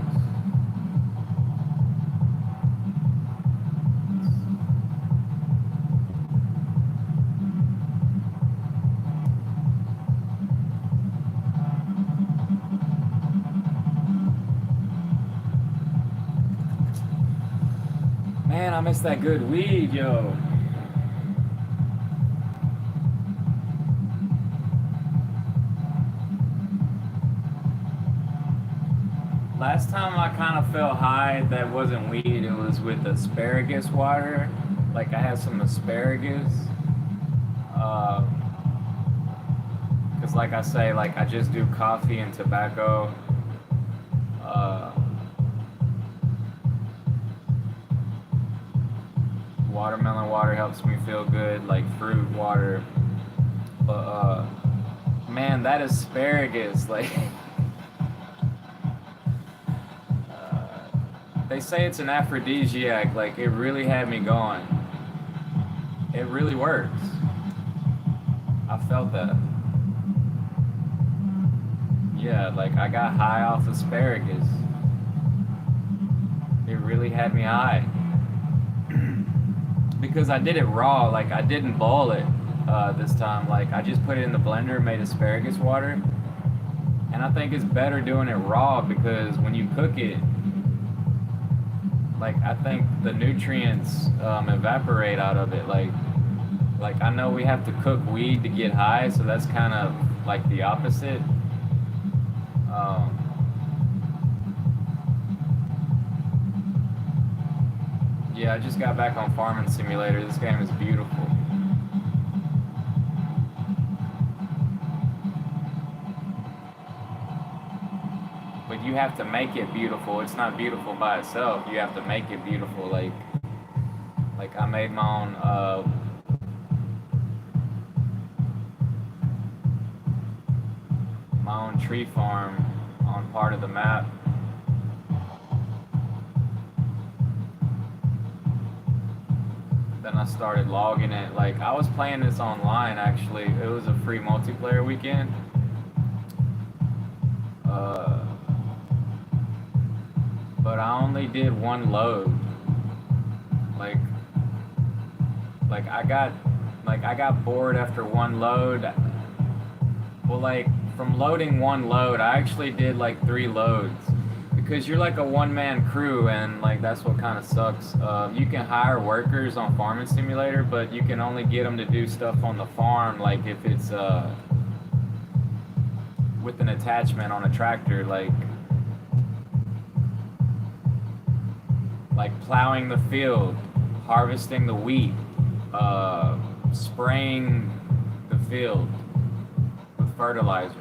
Man, I miss that good weed, yo. Last time I kind of felt high that wasn't weed, it was with asparagus water. Like I had some asparagus. Because, like I say, like I just do coffee and tobacco. Uh, Watermelon water helps me feel good, like fruit water. But, man, that asparagus, like. They say it's an aphrodisiac, like it really had me going. It really works. I felt that. Yeah, like I got high off asparagus. It really had me high. Because I did it raw, like I didn't boil it this time. Like I just put it in the blender, made asparagus water. And I think it's better doing it raw because when you cook it, like I think the nutrients evaporate out of it. Like I know we have to cook weed to get high, so that's kind of like the opposite. Yeah, I just got back on Farming Simulator. This game is beautiful. But you have to make it beautiful. It's not beautiful by itself. You have to make it beautiful. Like I made my own tree farm on part of the map. Then I started logging it. Like I was playing this online actually. It was a free multiplayer weekend. But I only did one load. Like I got bored after one load. Well, like from loading one load, I actually did like 3 loads because you're like a one-man crew, and like that's what kind of sucks. You can hire workers on Farming Simulator, but you can only get them to do stuff on the farm, like if it's with an attachment on a tractor, like plowing the field, harvesting the wheat, spraying the field with fertilizer.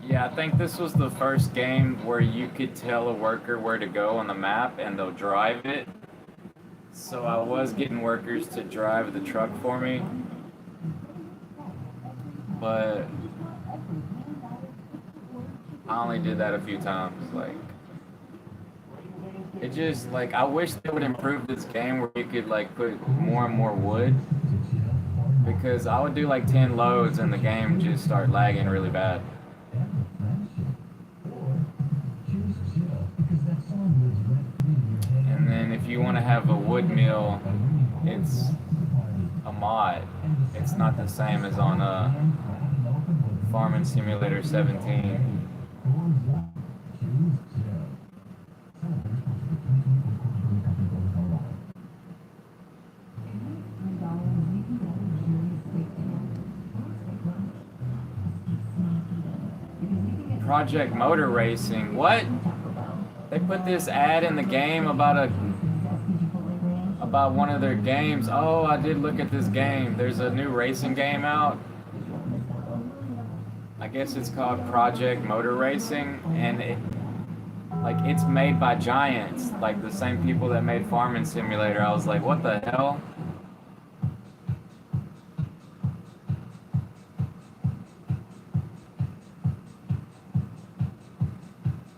Yeah, I think this was the first game where you could tell a worker where to go on the map and they'll drive it. So I was getting workers to drive the truck for me. But I only did that a few times. Like, it just, like, I wish they would improve this game where you could, like, put more and more wood. Because I would do, like, 10 loads and the game just start lagging really bad. And then if you want to have a wood mill, it's a mod. It's not the same as on Farming Simulator 17. Project Motor Racing. What? They put this ad in the game about one of their games. Oh, I did look at this game. There's a new racing game out. I guess it's called Project Motor Racing, and it's made by giants, like the same people that made Farming Simulator. I was like, what the hell?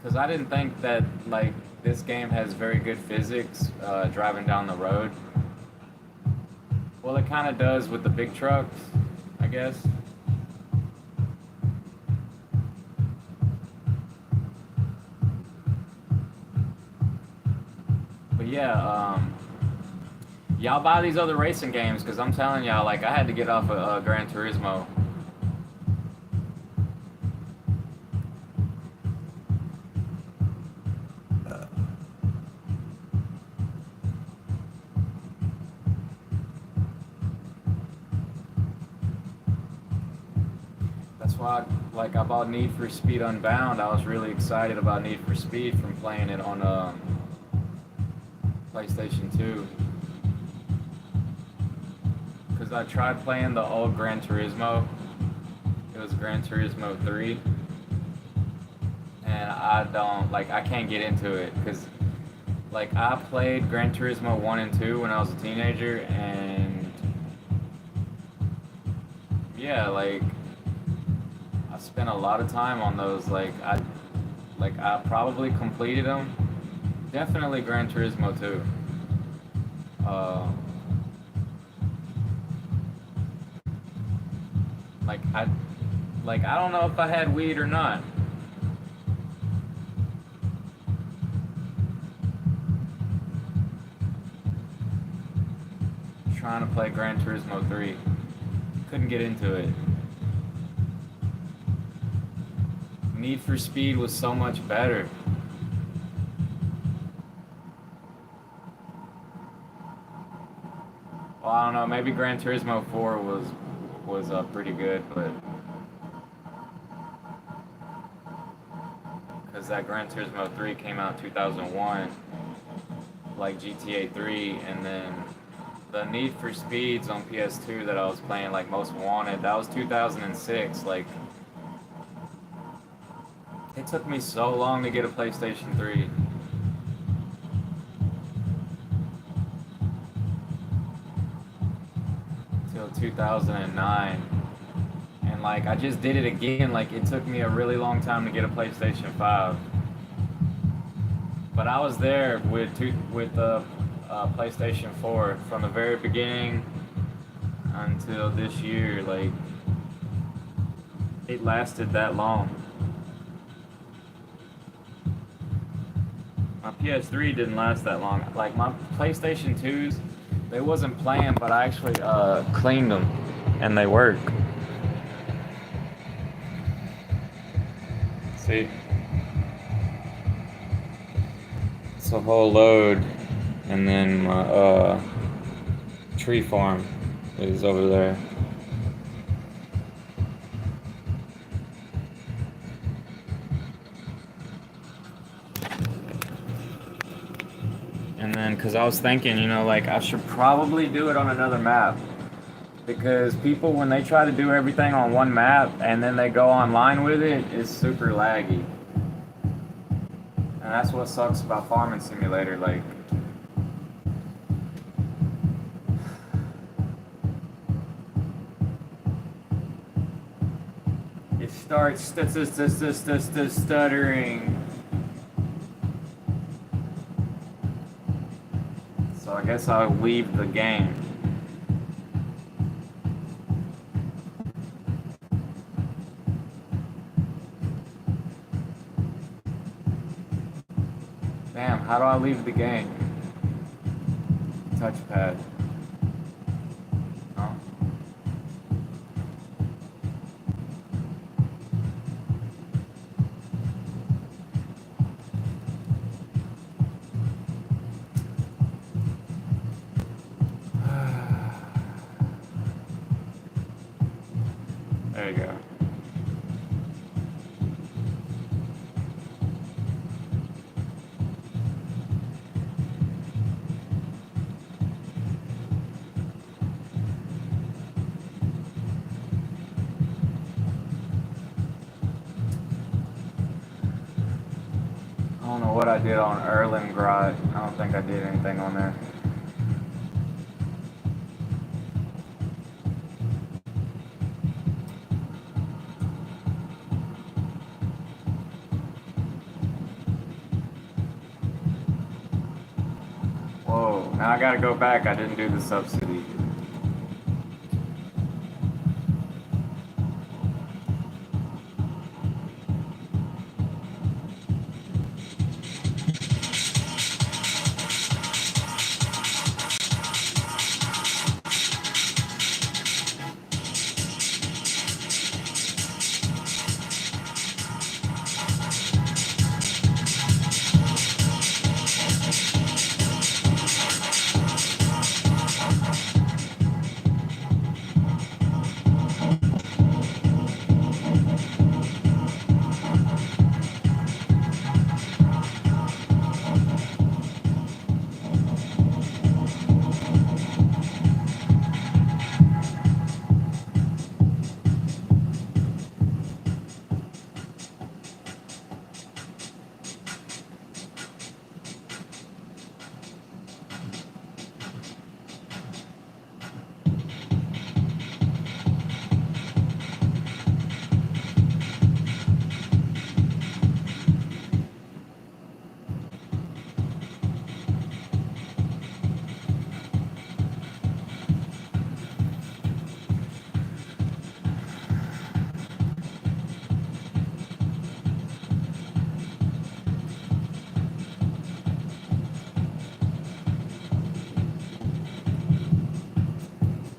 Because I didn't think that this game has very good physics driving down the road. Well, it kind of does with the big trucks, I guess. But yeah, y'all buy these other racing games, because I'm telling y'all, I had to get off of Gran Turismo. That's why, I bought Need for Speed Unbound. I was really excited about Need for Speed from playing it on PlayStation 2. Because I tried playing the old Gran Turismo. It was Gran Turismo 3. And I can't get into it. Because, I played Gran Turismo 1 and 2 when I was a teenager. And, yeah, I spent a lot of time on those. I probably completed them. Definitely Gran Turismo 2. I don't know if I had weed or not. Trying to play Gran Turismo 3. Couldn't get into it. Need for Speed was so much better. Well, I don't know. Maybe Gran Turismo 4 was pretty good, but because that Gran Turismo 3 came out in 2001, like GTA 3, and then the Need for Speeds on PS2 that I was playing, Most Wanted, that was 2006. It took me so long to get a PlayStation 3. Till 2009. And I just did it again. It took me a really long time to get a PlayStation 5. But I was there with the PlayStation 4 from the very beginning until this year. It lasted that long. My PS3 didn't last that long. My PlayStation 2s, they wasn't playing, but I actually cleaned them, and they work. See? It's a whole load, and then my tree farm is over there. And then, because I was thinking, I should probably do it on another map. Because people, when they try to do everything on one map and then they go online with it, it's super laggy. And that's what sucks about Farming Simulator. It starts stuttering. So I guess I'll leave the game. Damn, how do I leave the game? Touchpad. Oh. There you go. don't know what I did on Erlengrot. I don't think I did anything on there. Whoa, now I gotta go back. I didn't do the subsidy.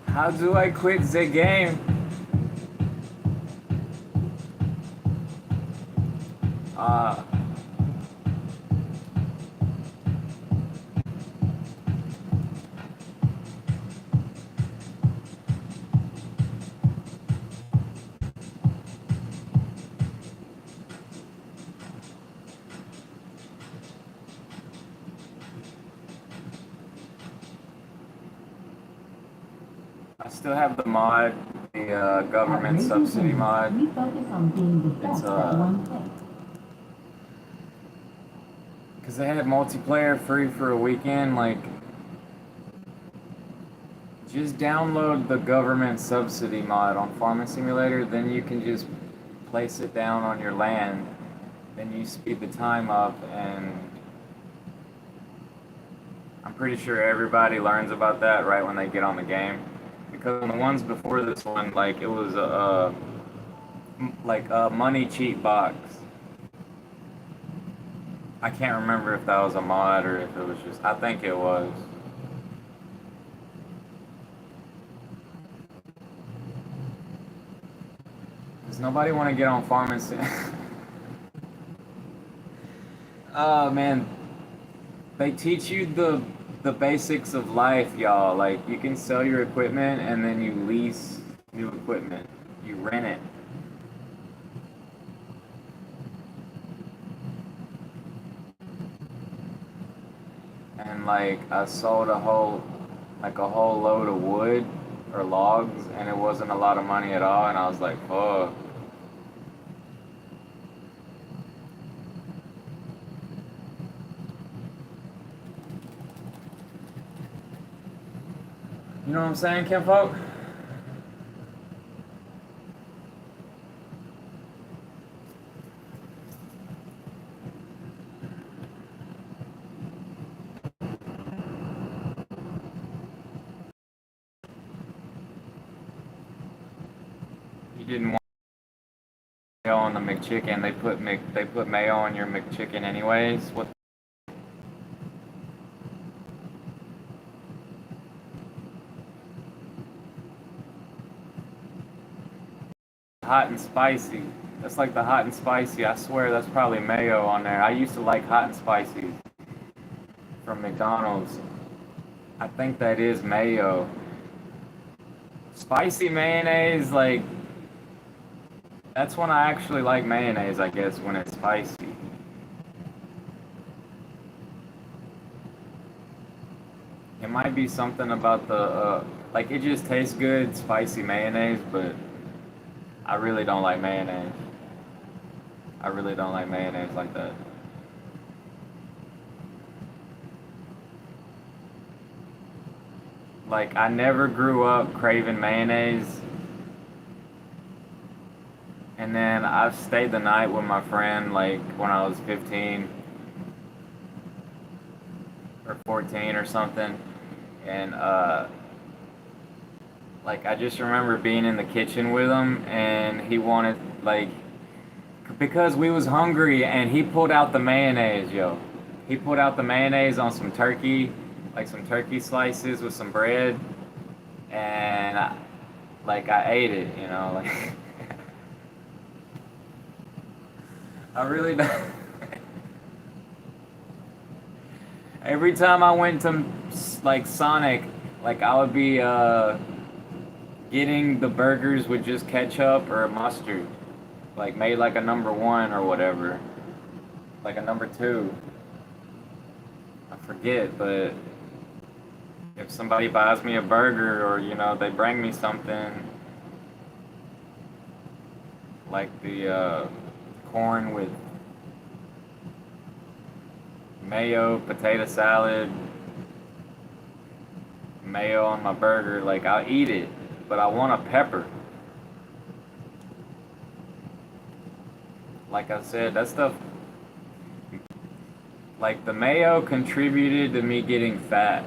How do I quit the game? Uh, I still have the mod, the government subsidy mod. We focus on being the It's best at one thing. because they had multiplayer free for a weekend. Like, just download the government subsidy mod on Farming Simulator. Then you can just place it down on your land. Then you speed the time up, and I'm pretty sure everybody learns about that right when they get on the game. Because on the ones before this one, like, it was a money cheat box. I can't remember if that was a mod or if it was just. I think it was. Does nobody want to get on Farming Sim? Oh man, they teach you the basics of life, y'all. Like, you can sell your equipment and then you lease new equipment. You rent it. And like, I sold a whole load of wood or logs, and it wasn't a lot of money at all, and I was like, fuck. You know what I'm saying, kinfolk? You didn't want mayo on the McChicken. They put mayo on your McChicken anyways. What? Hot and spicy. That's like the hot and spicy. I swear that's probably mayo on there. I used to like hot and spicy from McDonald's. I think that is mayo. Spicy mayonnaise, like, that's when I actually like mayonnaise, I guess, when it's spicy. It might be something about like, it just tastes good, spicy mayonnaise, but I really don't like mayonnaise. I really don't like mayonnaise like that. Like, I never grew up craving mayonnaise. And then I stayed the night with my friend, like, when I was 15 or 14 or something. And, like, I just remember being in the kitchen with him, and he wanted, like, because we was hungry, and he pulled out the mayonnaise, yo. He pulled out the mayonnaise on some turkey, like some turkey slices with some bread, and I ate it, you know, like I really don't. Every time I went to like Sonic, like I would be getting the burgers with just ketchup or mustard, like made like a number one or whatever, like a number two. I forget, but if somebody buys me a burger or they bring me something like the corn with mayo, potato salad, mayo on my burger, like I'll eat it, but I want a pepper. Like I said, that stuff, like the mayo contributed to me getting fat.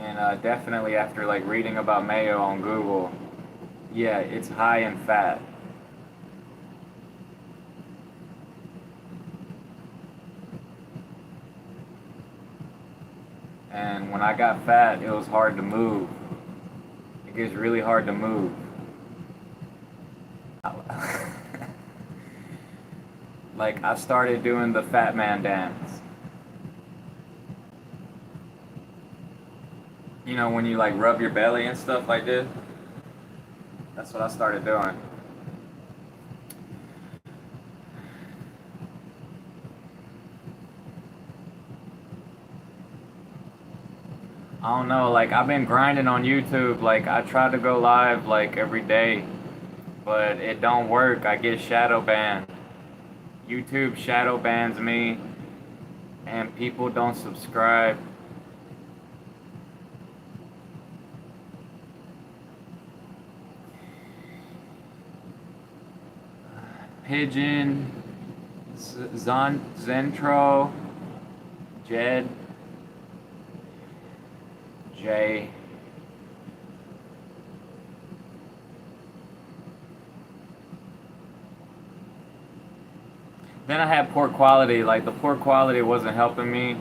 And definitely after like reading about mayo on Google, yeah, it's high in fat. And when I got fat, it was hard to move. It gets really hard to move. Like I started doing the fat man dance. You know when you like rub your belly and stuff like this? That's what I started doing. I don't know, like I've been grinding on YouTube. Like I try to go live like every day, but it don't work. I get shadow banned. YouTube shadow bans me and people don't subscribe. Pigeon, Zentro, Jed, Jay. Then I had poor quality. Like the poor quality wasn't helping me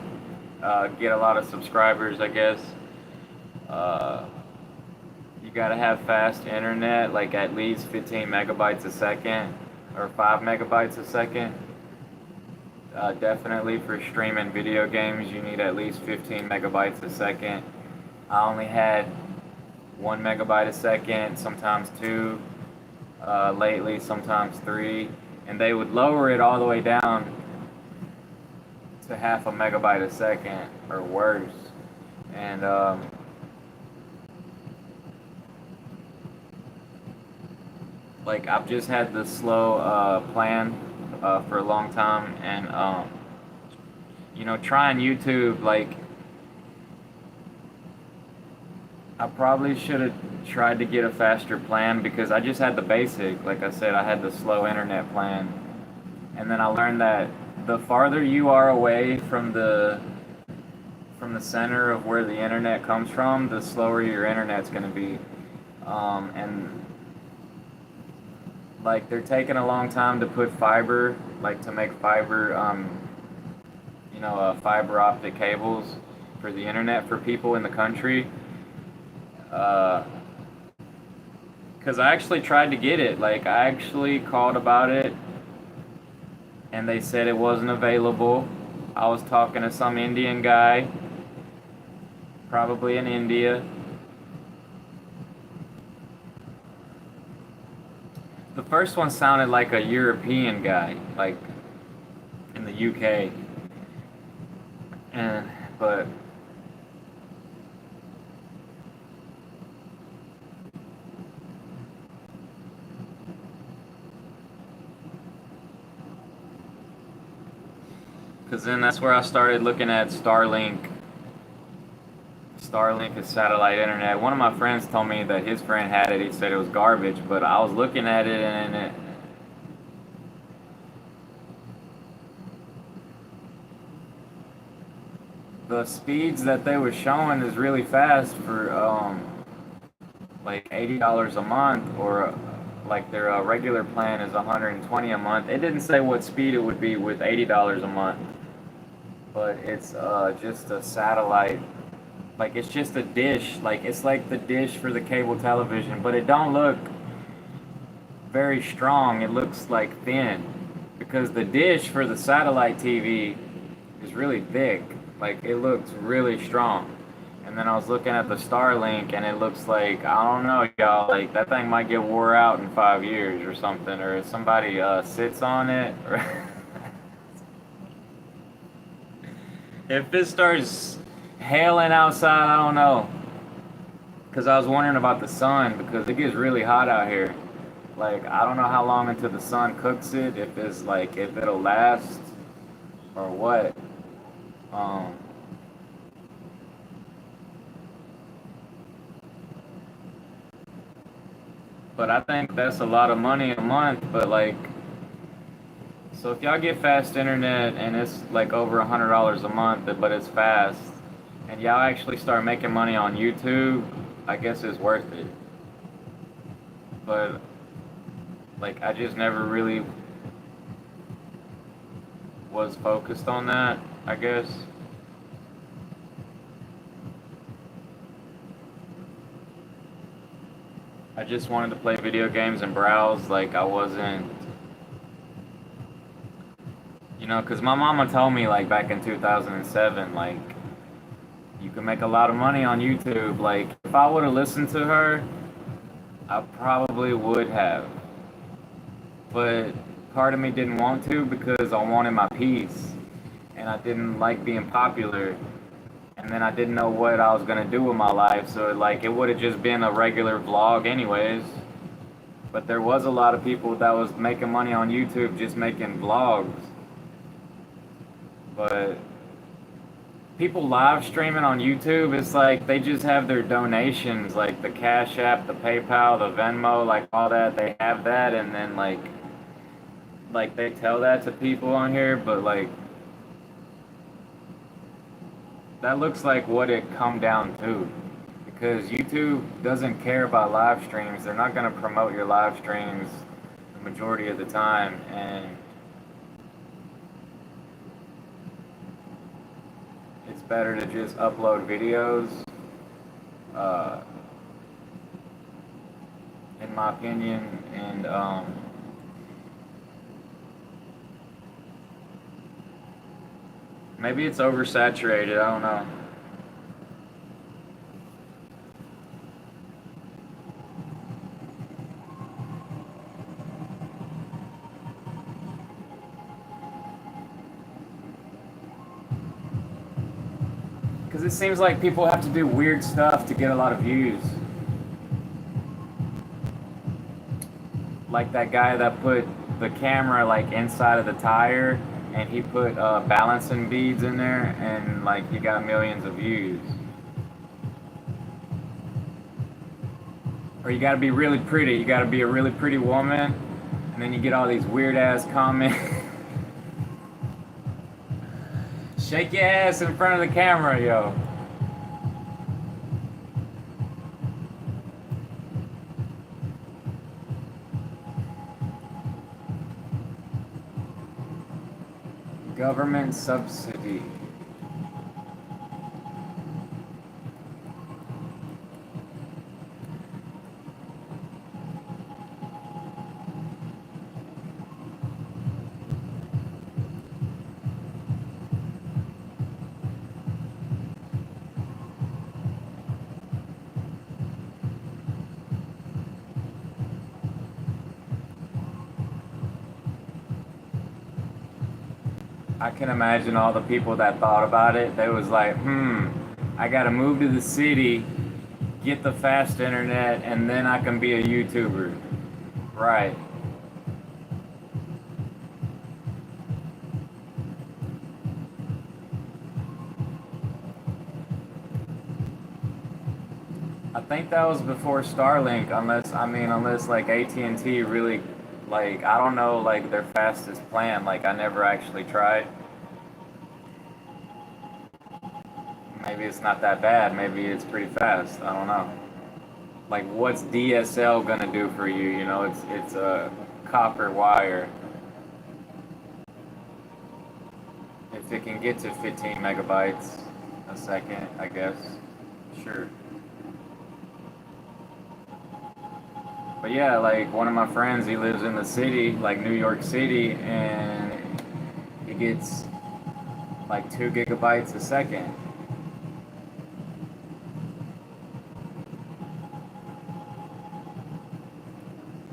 get a lot of subscribers, I guess. Uh, you gotta have fast internet, like at least 15 megabytes a second or 5 megabytes a second. Definitely for streaming video games, you need at least 15 megabytes a second. I only had 1 megabyte a second, sometimes 2, lately, sometimes 3. And they would lower it all the way down to half a megabyte a second or worse. And like I've just had the slow plan for a long time, and trying YouTube, like I probably should have tried to get a faster plan because I just had the basic. Like I said, I had the slow internet plan, and then I learned that the farther you are away from the center of where the internet comes from, the slower your internet's going to be. And like they're taking a long time to put fiber, like to make fiber, fiber optic cables for the internet for people in the country. Because I actually tried to get it. Like I actually called about it, and they said it wasn't available. I was talking to some Indian guy, probably in India. The first one sounded like a European guy, like in the UK. But Because then that's where I started looking at Starlink. Starlink is satellite internet. One of my friends told me that his friend had it. He said it was garbage, but I was looking at it and the speeds that they were showing is really fast for like $80 a month, or like their regular plan is 120 a month. It didn't say what speed it would be with $80 a month, but it's just a satellite. Like it's just a dish. Like it's like the dish for the cable television, but it don't look very strong. It looks like thin because the dish for the satellite TV is really thick. Like it looks really strong. And then I was looking at the Starlink, and it looks like, I don't know, y'all. Like that thing might get wore out in 5 years or something, or if somebody sits on it, or if it starts hailing outside, I don't know. Because I was wondering about the sun, because it gets really hot out here. Like I don't know how long until the sun cooks it. If it's like if it'll last or what. Um, but I think that's a lot of money a month. But like, so if y'all get fast internet and it's like over $100 a month, but it's fast, and y'all actually start making money on YouTube, I guess it's worth it. But like, I just never really was focused on that, I guess. I just wanted to play video games and browse. Like I wasn't, because my mama told me like back in 2007, like you can make a lot of money on YouTube. Like if I would have listened to her, I probably would have. But part of me didn't want to because I wanted my peace, and I didn't like being popular. And then I didn't know what I was gonna do with my life, so like it would have just been a regular vlog anyways. But there was a lot of people that was making money on YouTube just making vlogs. But people live streaming on YouTube, it's like they just have their donations, like the Cash App, the PayPal, the Venmo, like all that. They have that, and then like they tell that to people on here, but like that looks like what it come down to, because YouTube doesn't care about live streams. They're not going to promote your live streams the majority of the time, and it's better to just upload videos, in my opinion. And maybe it's oversaturated, I don't know. Because it seems like people have to do weird stuff to get a lot of views. Like that guy that put the camera like inside of the tire, and he put balancing beads in there, and like he got millions of views. Or you gotta be really pretty. You gotta be a really pretty woman, and then you get all these weird ass comments. Shake your ass in front of the camera, yo. Government subsidy. I can imagine all the people that thought about it. They was like, I gotta move to the city, get the fast internet, and then I can be a YouTuber. Right. I think that was before Starlink, unless like AT&T really, like, I don't know, like their fastest plan. Like I never actually tried. Maybe it's not that bad. Maybe it's pretty fast. I don't know. Like what's DSL gonna do for you? You know, it's a copper wire. If it can get to 15 megabytes a second, I guess. Sure. But yeah, like one of my friends, he lives in the city, like New York City, and he gets like 2 gigabytes a second.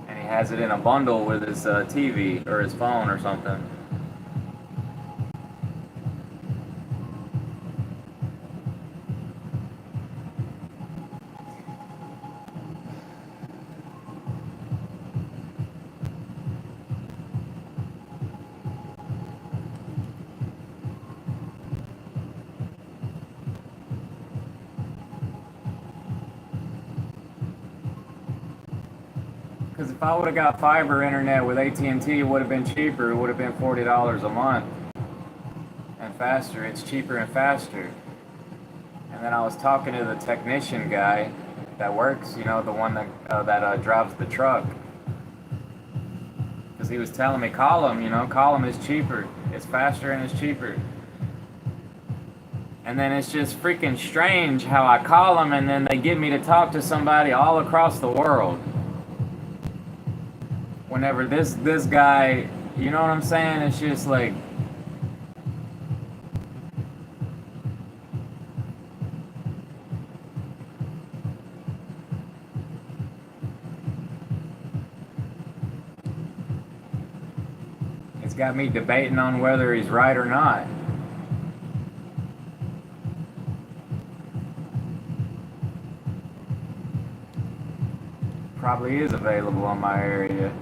And he has it in a bundle with his TV or his phone or something. Because if I would have got fiber internet with AT&T, it would have been cheaper. It would have been $40 a month and faster. It's cheaper and faster. And then I was talking to the technician guy that works, you know, the one that drives the truck, because he was telling me, call him, you know, call him is cheaper. It's faster and it's cheaper. And then it's just freaking strange how I call them and then they get me to talk to somebody all across the world. Whenever this guy, you know what I'm saying? It's just like, it's got me debating on whether he's right or not. Probably is available in my area.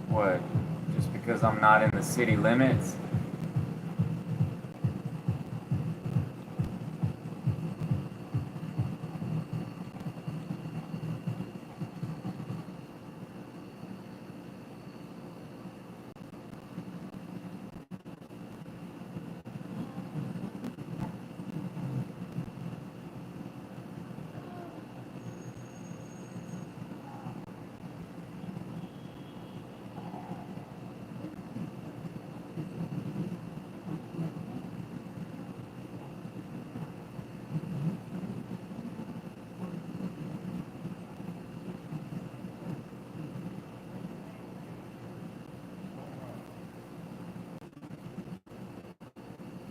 What? Just because I'm not in the city limits?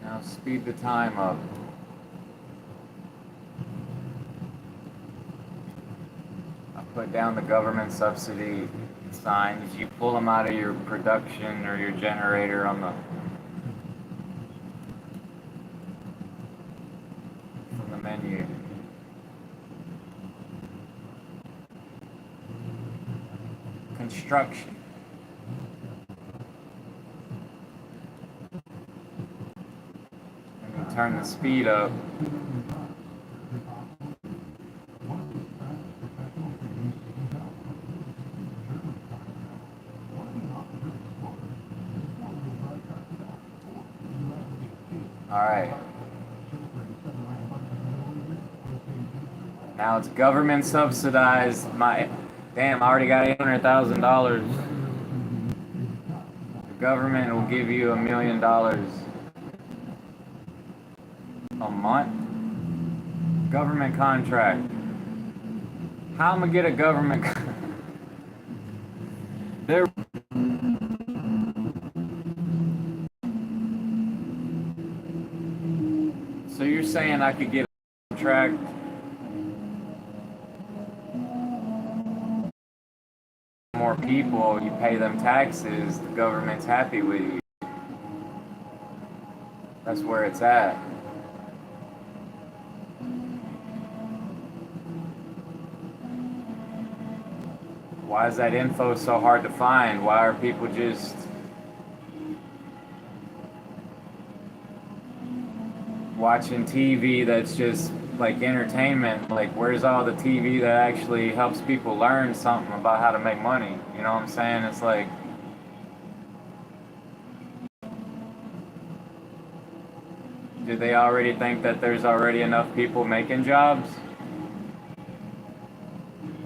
Now speed the time up. I put down the government subsidy signs. You pull them out of your production or your generator on the from the menu. Construction. And you turn the speed up. Alright. Now it's government subsidized. Damn, I already got $800,000. The government will give you $1 million a month. Government contract. How am I gonna get a government? They're So you're saying I could get a contract more people, you pay them taxes, the government's happy with you. That's where it's at. Why is that info so hard to find? Why are people just watching TV that's just like entertainment. Like, where's all the TV that actually helps people learn something about how to make money? You know what I'm saying? It's like, do they already think that there's already enough people making jobs?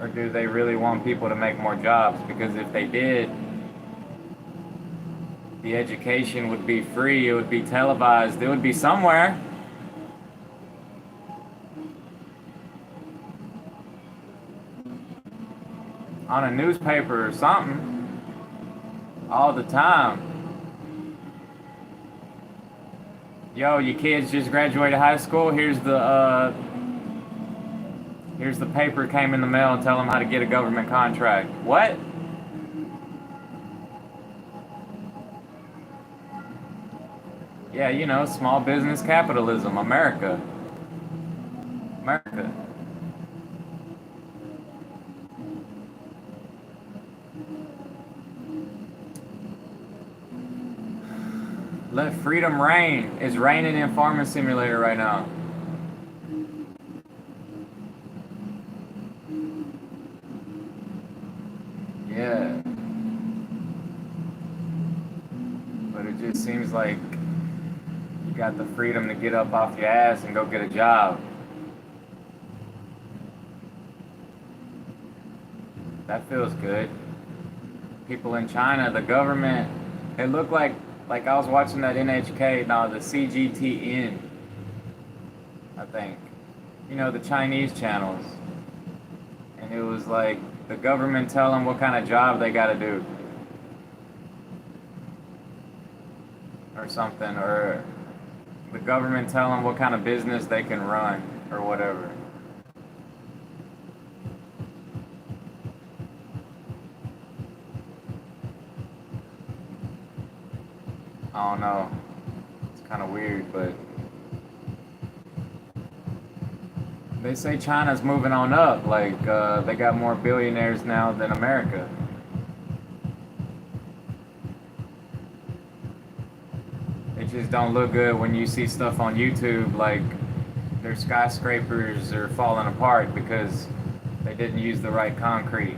Or do they really want people to make more jobs? Because if they did, the education would be free, it would be televised, it would be somewhere. On a newspaper or something, all the time. Yo, you kids just graduated high school. Here's the paper came in the mail and tell them how to get a government contract. What? Yeah, you know, small business capitalism, America. America. Let freedom reign. It's raining in Farming Simulator right now. Yeah. But it just seems like you got the freedom to get up off your ass and go get a job. That feels good. People in China, the government, it looked like I was watching that NHK, no, the CGTN, I think. You know, the Chinese channels. And it was like the government telling them what kind of job they gotta do. Or something, or the government telling them what kind of business they can run, or whatever. I don't know. It's kind of weird, but they say China's moving on up. Like, they got more billionaires now than America. It just don't look good when you see stuff on YouTube like their skyscrapers are falling apart because they didn't use the right concrete.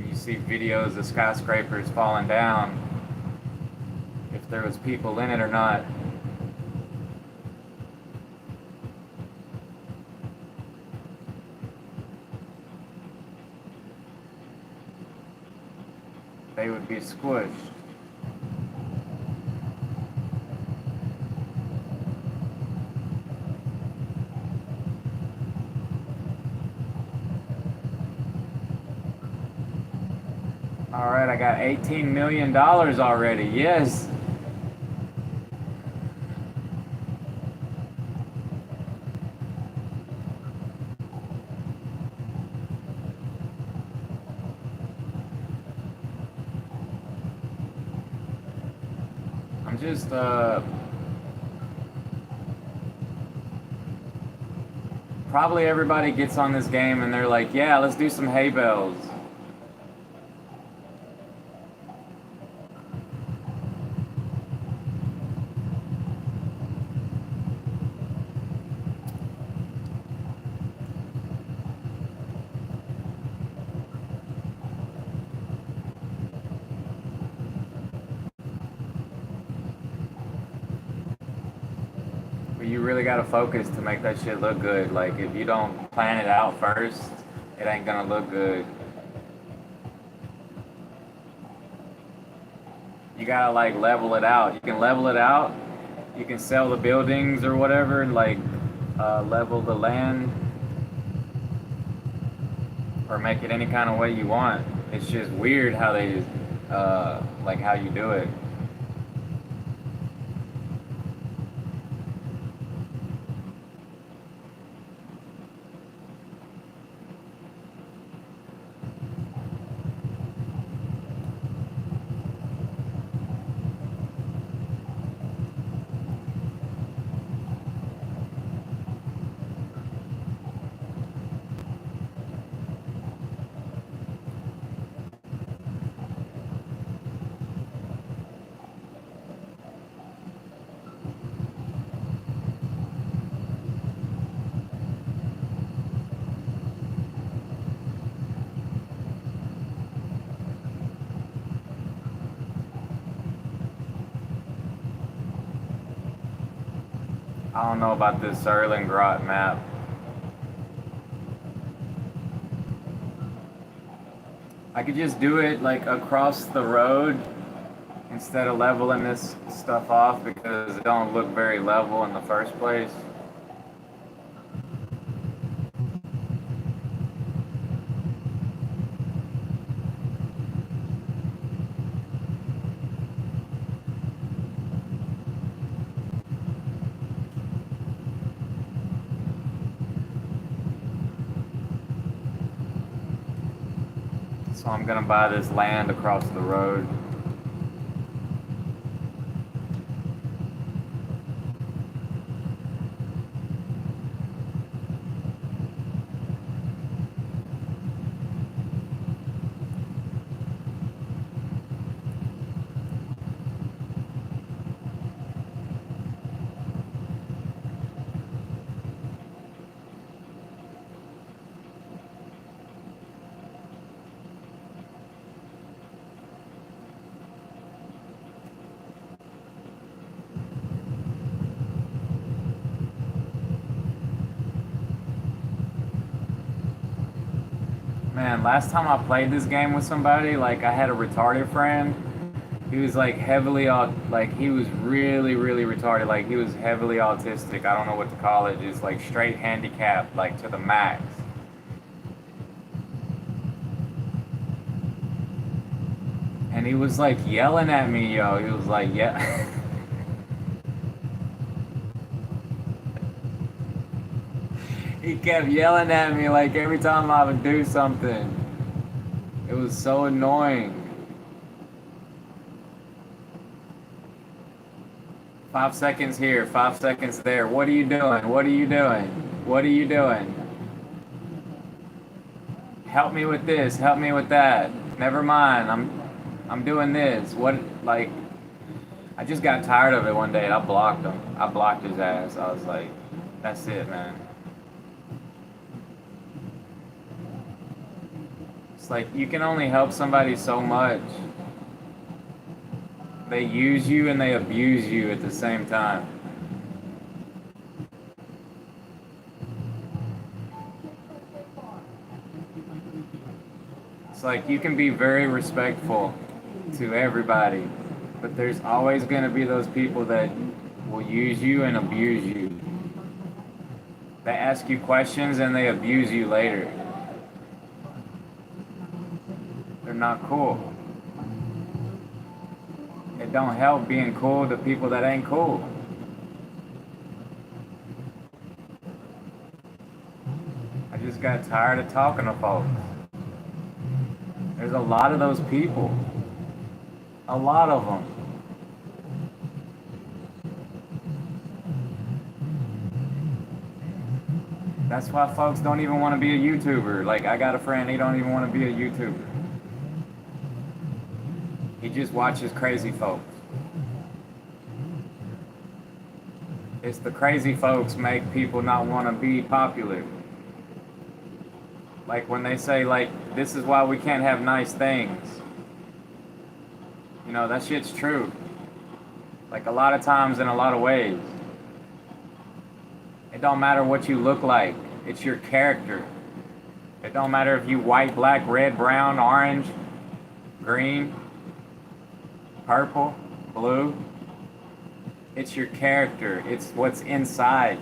You see videos of skyscrapers falling down, if there was people in it or not. They would be squished. All right, I got $18 million already. Yes. I'm just probably everybody gets on this game and they're like, yeah, let's do some hay bales. But you really gotta focus to make that shit look good. Like, if you don't plan it out first, it ain't gonna look good. You gotta like level it out. You can level it out. You can sell the buildings or whatever, and like level the land, or make it any kind of way you want. It's just weird how they like how you do it. I don't know about this Erlengrot map. I could just do it like across the road instead of leveling this stuff off because it don't look very level in the first place. So I'm gonna buy this land across the road. Man, last time I played this game with somebody, like I had a retarded friend. He was like heavily, like he was really, really retarded. Like he was heavily autistic. I don't know what to call it. Just like straight handicapped, like to the max. And he was like yelling at me, yo. He was like, yeah. He kept yelling at me like every time I would do something. It was so annoying. 5 seconds here, 5 seconds there. What are you doing? What are you doing? What are you doing? Help me with this. Help me with that. Never mind. I'm doing this. What, like, I just got tired of it one day. I blocked him. I blocked his ass. I was like, that's it, man. It's like you can only help somebody so much. They use you and they abuse you at the same time. It's like you can be very respectful to everybody, but there's always going to be those people that will use you and abuse you. They ask you questions and they abuse you later. They're not cool. It don't help being cool to people that ain't cool. I just got tired of talking to folks. There's a lot of those people. A lot of them. That's why folks don't even want to be a YouTuber. Like, I got a friend, he don't even want to be a YouTuber. He just watches crazy folks. It's the crazy folks make people not want to be popular. Like when they say, like, this is why we can't have nice things. You know, that shit's true. Like a lot of times in a lot of ways. It don't matter what you look like. It's your character. It don't matter if you white, black, red, brown, orange, green, purple, blue. It's your character. It's what's inside.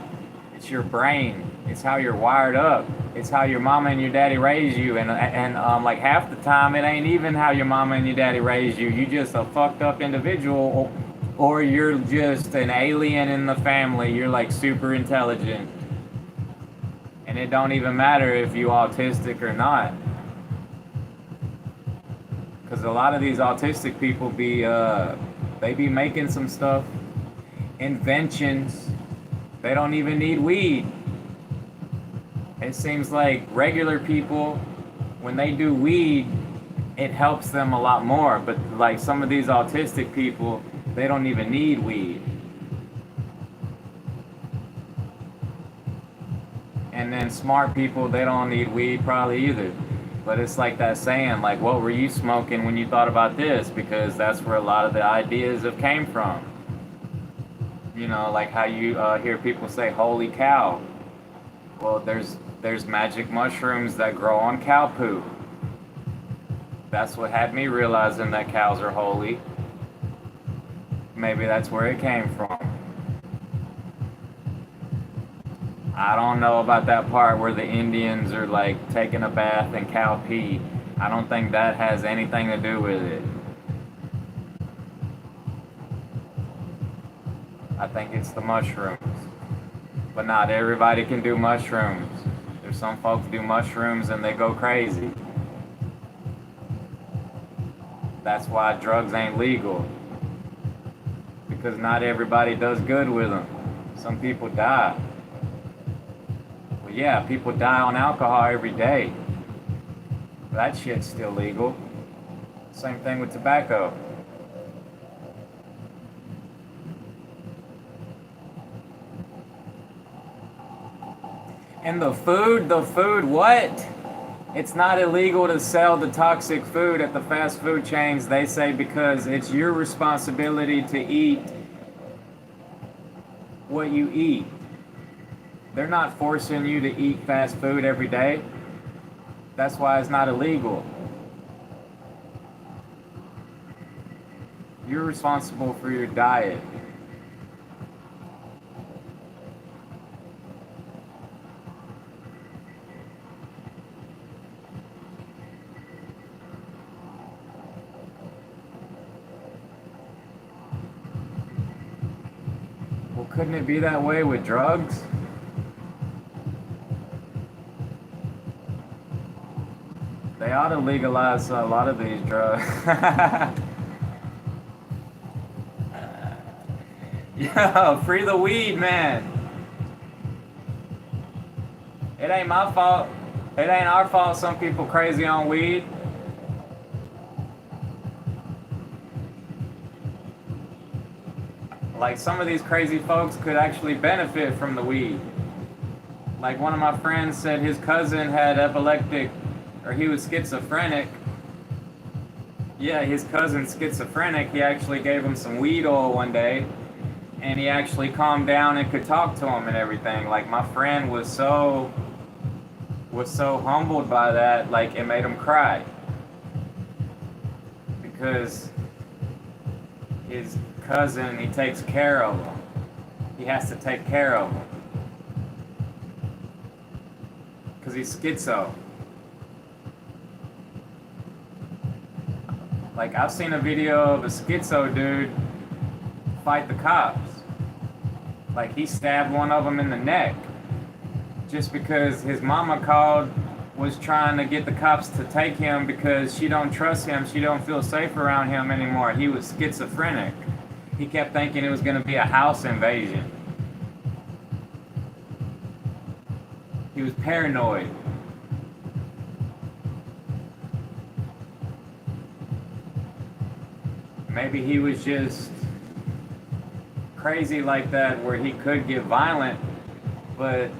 It's your brain. It's how you're wired up. It's how your mama and your daddy raised you. And like half the time, it ain't even how your mama and your daddy raised you. You just a fucked up individual, or you're just an alien in the family. You're like super intelligent. And it don't even matter if you autistic or not. Because a lot of these autistic people they be making some stuff, inventions. They don't even need weed. It seems like regular people, when they do weed, it helps them a lot more. But like some of these autistic people, they don't even need weed. And then smart people, they don't need weed probably either. But it's like that saying, like, what were you smoking when you thought about this? Because that's where a lot of the ideas have came from. You know, like how you hear people say "holy cow." Well, there's magic mushrooms that grow on cow poo. That's what had me realizing that cows are holy. Maybe that's where it came from. I don't know about that part where the Indians are like taking a bath in cow pee. I don't think that has anything to do with it. I think it's the mushrooms. But not everybody can do mushrooms. There's some folks do mushrooms and they go crazy. That's why drugs ain't legal. Because not everybody does good with them. Some people die. Well, yeah, people die on alcohol every day. That shit's still legal. Same thing with tobacco. And the food, what? It's not illegal to sell the toxic food at the fast food chains, they say, because it's your responsibility to eat what you eat. They're not forcing you to eat fast food every day. That's why it's not illegal. You're responsible for your diet. Well, couldn't it be that way with drugs? They ought to legalize a lot of these drugs. Yo, free the weed, man. It ain't my fault. It ain't our fault some people crazy on weed. Like, some of these crazy folks could actually benefit from the weed. Like, one of my friends said his cousin had epileptic, or he was schizophrenic. Yeah, his cousin's schizophrenic. He actually gave him some weed oil one day, and he actually calmed down and could talk to him and everything. Like, my friend was so humbled by that, like, it made him cry. Because his cousin, he takes care of him. He has to take care of him. Because he's schizo. Like, I've seen a video of a schizo dude fight the cops. Like, he stabbed one of them in the neck. Just because his mama called, was trying to get the cops to take him because she don't trust him, she don't feel safe around him anymore. He was schizophrenic. He kept thinking it was going to be a house invasion. He was paranoid. Maybe he was just crazy like that where he could get violent, but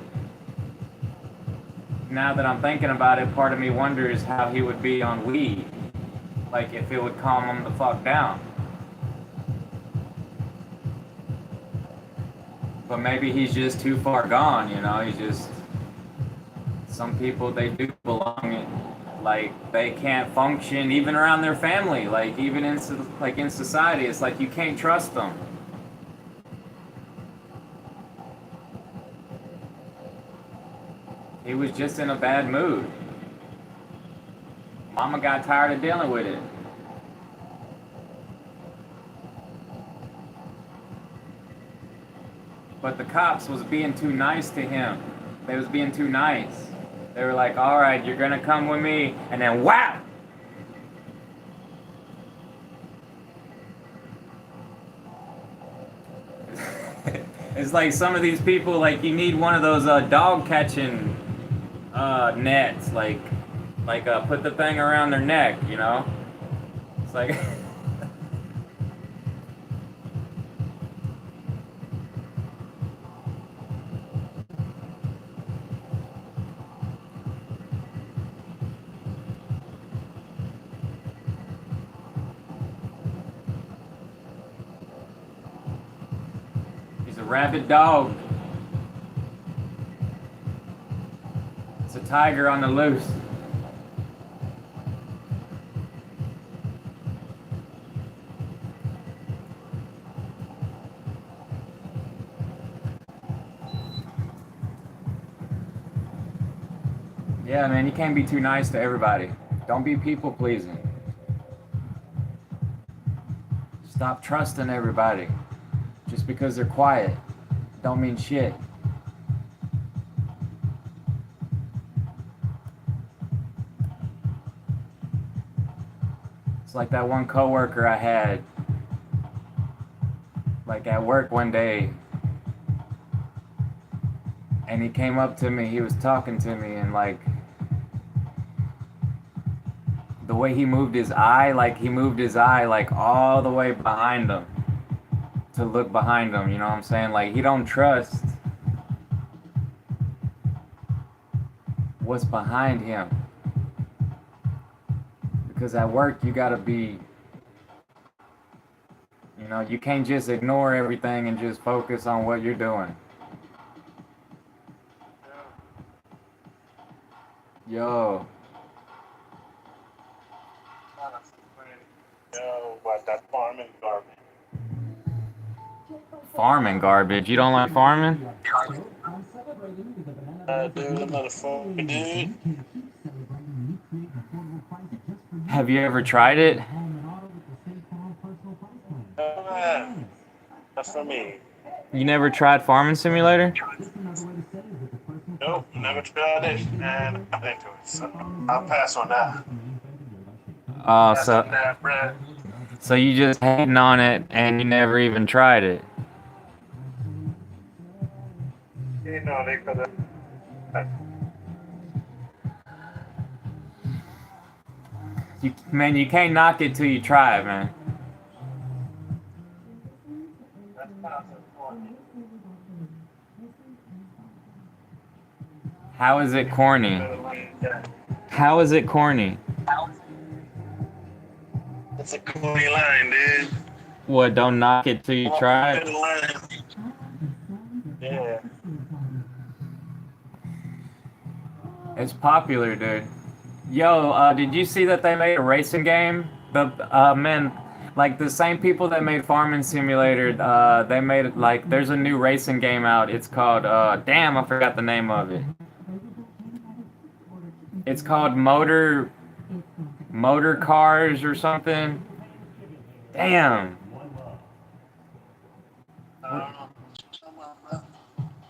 now that I'm thinking about it, part of me wonders how he would be on weed. Like, if it would calm him the fuck down. But maybe he's just too far gone, you know? He's just... Some people, they do belong in... Like, they can't function even around their family. Like, even in society, it's like you can't trust them. He was just in a bad mood. Mama got tired of dealing with it. But the cops was being too nice to him. They was being too nice. They were like, all right, you're gonna come with me, and then whap! It's like some of these people, like, you need one of those dog catching nets, like put the thing around their neck, you know? It's like... He's Rabid dog. It's a tiger on the loose. Yeah, man, you can't be too nice to everybody. Don't be people pleasing. Stop trusting everybody. Just because they're quiet don't mean shit. It's like that one coworker I had, like at work one day, and he came up to me, he was talking to me, and like the way he moved his eye, like all the way behind him to look behind him, you know what I'm saying? Like he don't trust what's behind him. Because at work you gotta be, you know, you can't just ignore everything and just focus on what you're doing. Yo. Yo, what that farming garbage? Farming garbage? You don't like farming? Dude, I'm not a farmer, dude. Have you ever tried it? That's for me. You never tried Farming Simulator? Nope, never tried it, and I'm into it. So I'll pass on that. Oh, Pass on so that, bruh. so you just hating on it and you never even tried it. You know, they could have. Man, you can't knock it till you try it, man. How is it corny? How is it corny? It's a corny line, dude. What, don't knock it till you try Good it? line. Yeah. It's popular, dude. Yo, did you see that they made a racing game? Man, like the same people that made Farming Simulator, they made it like there's a new racing game out. It's called damn, I forgot the name of it. It's called Motor Cars or something. Damn.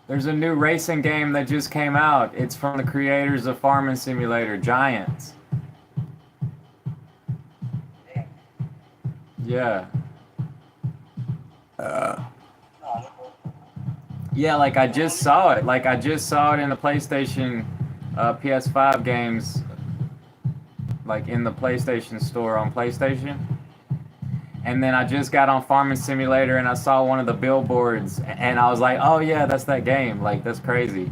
There's a new racing game that just came out. It's from the creators of Farming Simulator, Giants. Yeah. Yeah, like I just saw it. Like I just saw it in the PlayStation, PS5 games, like in the PlayStation store on PlayStation. And then I just got on Farming Simulator and I saw one of the billboards and I was like, oh yeah, that's that game. Like, that's crazy.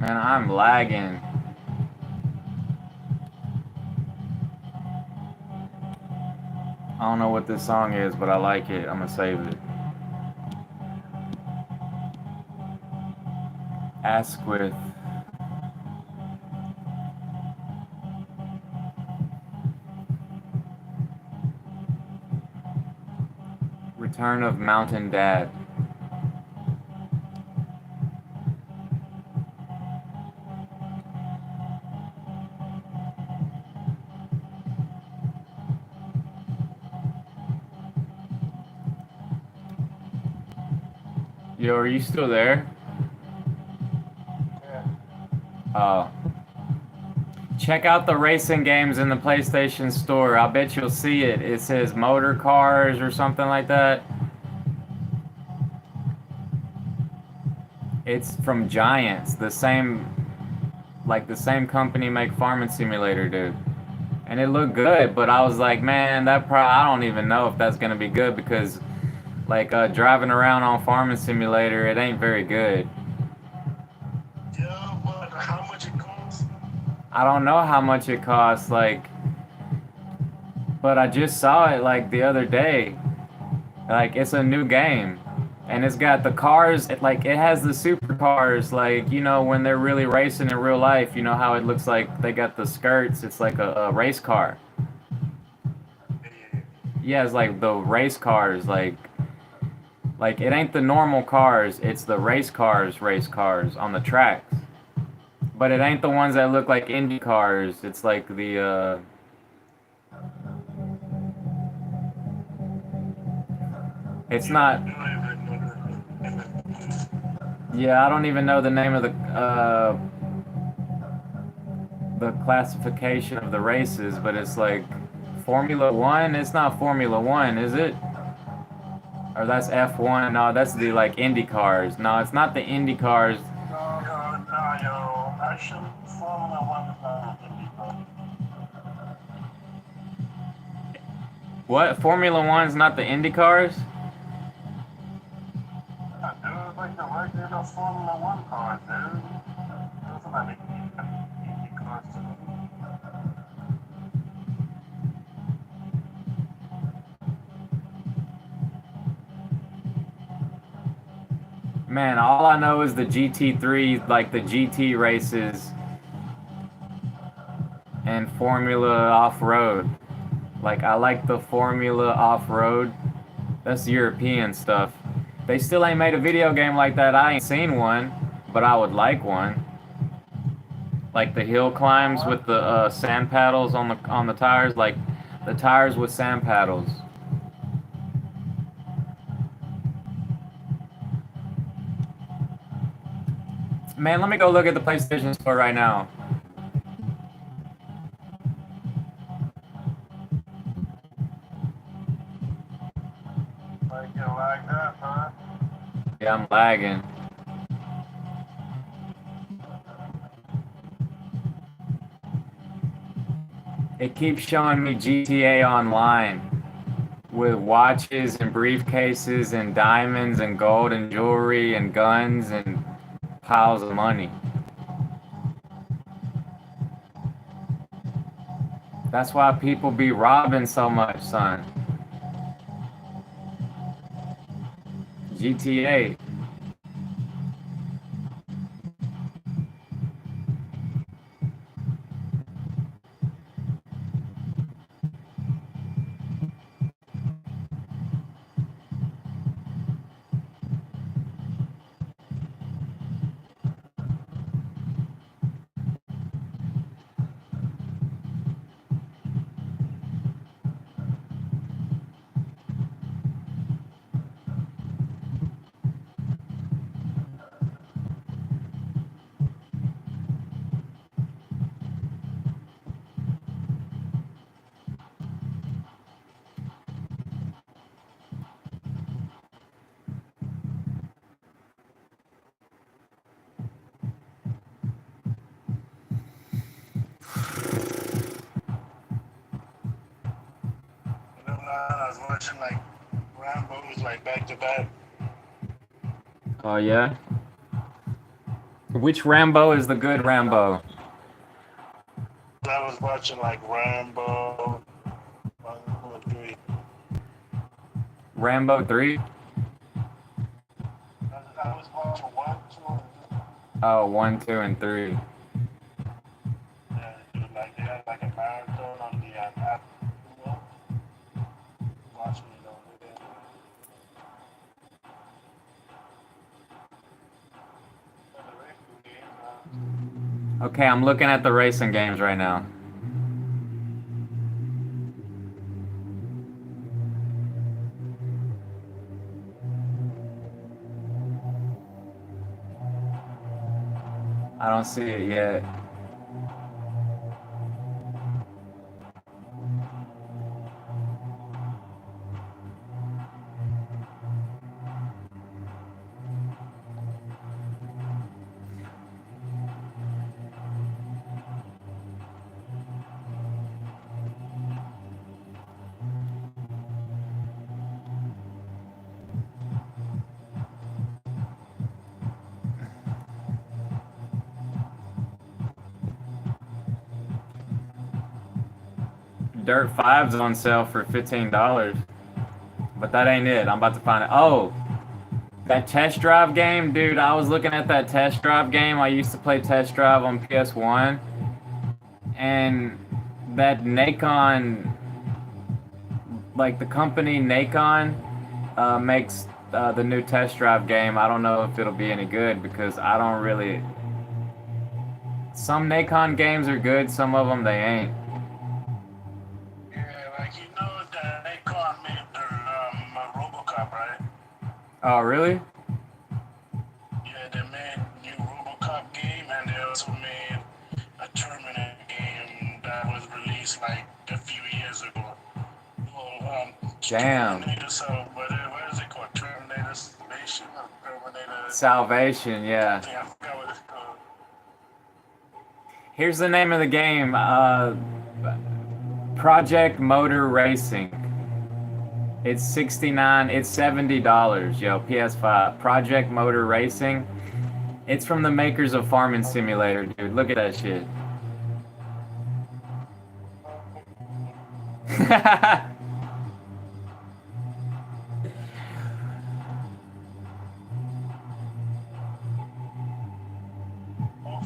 Man, I'm lagging. I don't know what this song is, but I like it. I'm gonna save it. Asquith. Return of Mountain Dad. Yo, are you still there? Oh. Check out the racing games in the PlayStation Store. I bet you'll see it. It says Motor Cars or something like that. It's from Giants, the same company make Farming Simulator, dude. and it looked good. But I was like, man, I don't even know if that's gonna be good because like driving around on Farming Simulator, it ain't very good. Yeah, but how much it costs? I don't know how much it costs, like, but I just saw it like the other day. Like it's a new game, and it's got the cars. Like it has the supercars. Like you know when they're really racing in real life. You know how it looks like they got the skirts. It's like a race car. Yeah, Yeah, it's like the race cars. Like it ain't the normal cars. It's the race cars on the tracks. But it ain't the ones that look like Indy cars. It's like the It's yeah, I not. don't even know Yeah, I don't even know the name of the classification of the races, but it's like Formula One. It's not Formula One, is it? Or that's F1? No, that's the like Indy cars. No, it's not the Indy cars. yo. Actually, Formula One is not illegal. What? Formula One's not the Indy cars? Yeah, dude, like the regular Formula One cars, dude. Those are not easy cars to do. Man, all I know is the GT3, like the GT races and Formula Off Road. Like I like the Formula Off Road. That's European stuff. They still ain't made a video game like that. I ain't seen one, but I would like one. Like the hill climbs What? with the sand paddles on the tires, like the tires with sand paddles. Man, let me go look at the PlayStation Store right now. Like, you like that, huh? Yeah, I'm lagging. It keeps showing me GTA Online with watches and briefcases and diamonds and gold and jewelry and guns and piles of money. That's why people be robbing so much, son. GTA. You know, I was watching like Rambo's like back to back. Oh yeah. Which Rambo is the good Rambo? I was watching like Rambo, 1, 2, 3. Rambo 3? I was watching 1, 2, Oh, 1, 2, and 3. yeah, dude, like they had like a marathon on the app. You know, watching it over there. The racing game, Okay, I'm looking at the racing games right now. I don't see it yet. Dirt 5's on sale for $15. But that ain't it. I'm about to find it. Oh, that test drive game, dude. I was looking at that test drive game. I used to play test drive on PS1, and that Nacon, like the company Nacon, makes the new test drive game. I don't know if it'll be any good because I don't really. Some Nacon games are good. Some of them they ain't. Yeah, like you know that they called me RoboCop, right? Oh, really? Yeah, they made new RoboCop game, and they also made a Terminator game that was released like a few years ago. Well, Damn. Terminator, so what is it called? Terminator Salvation or Terminator? Salvation, yeah. I forgot what it's called. Here's the name of the game. Project Motor Racing. It's $70, yo, PS5. Project Motor Racing. It's from the makers of Farming Simulator, dude. Look at that shit.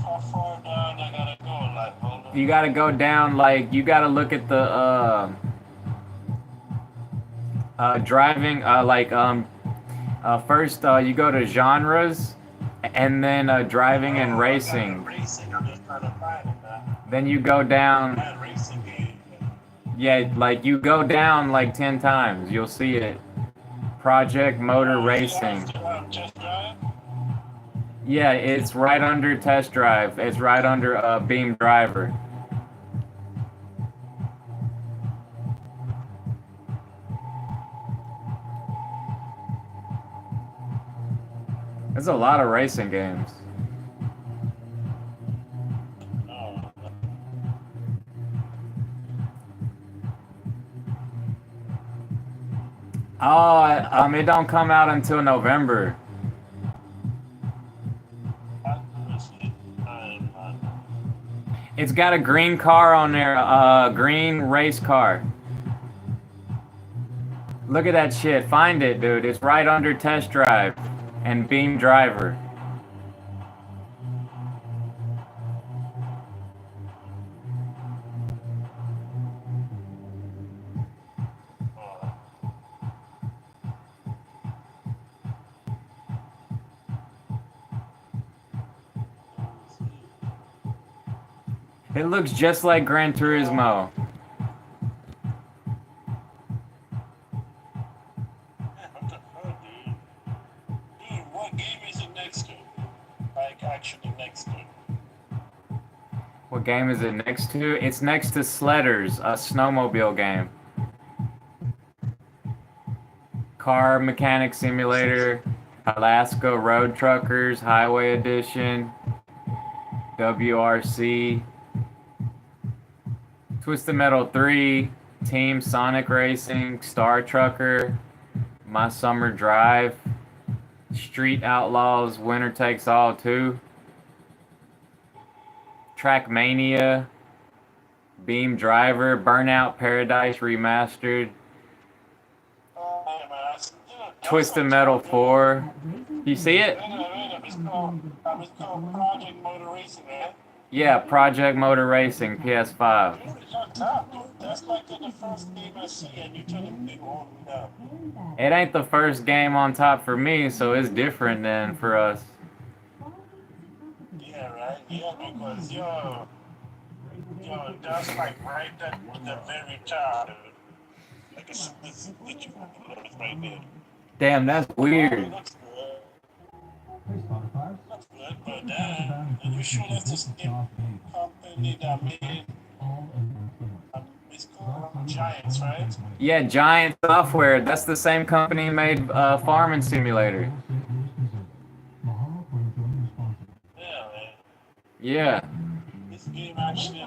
How far down I gotta go? Like, hold on. You gotta go down, like, you gotta look at the, driving, first, you go to genres, and then, driving and racing. Racing, I'm just trying to find it, man. Then you go down, That racing game. yeah, like, you go down, like, 10 times. You'll see it. Project Motor Racing. Just drive? Yeah, it's right under Test Drive. It's right under, Beam Driver. There's a lot of racing games. No. Oh, it don't come out until November. It's got a green car on there, green race car. Look at that shit. Find it, dude. It's right under Test Drive and Beam Driver. It looks just like Gran Turismo. What the fuck, dude? Dude, what game is it next to? Like, actually next to? What game is it next to? It's next to Sledders, a snowmobile game. Car Mechanic Simulator, Alaska Road Truckers, Highway Edition, WRC, Twisted Metal 3, Team Sonic Racing, Star Trucker, My Summer Drive, Street Outlaws, Winner Takes All 2, Trackmania, Beam Driver, Burnout Paradise Remastered, Yeah, man, Twisted Metal 4. You see it? It's called Project Motor Racing, man. Yeah, Project Motor Racing, PS5. Dude, it's on top, dude. That's like the first game I see, and you're telling me to hold me down. It ain't the first game on top for me, so it's different than for us. Yeah, right? Yeah, because, yo, that's like right at the very top, dude. Like, it's right there. Damn, that's weird. It looks good. Looks good, but damn, are you sure that's the same company that made it's called Giants, right? Yeah, Giant Software. That's the same company made Farming Simulator. Yeah, man. Yeah. This game actually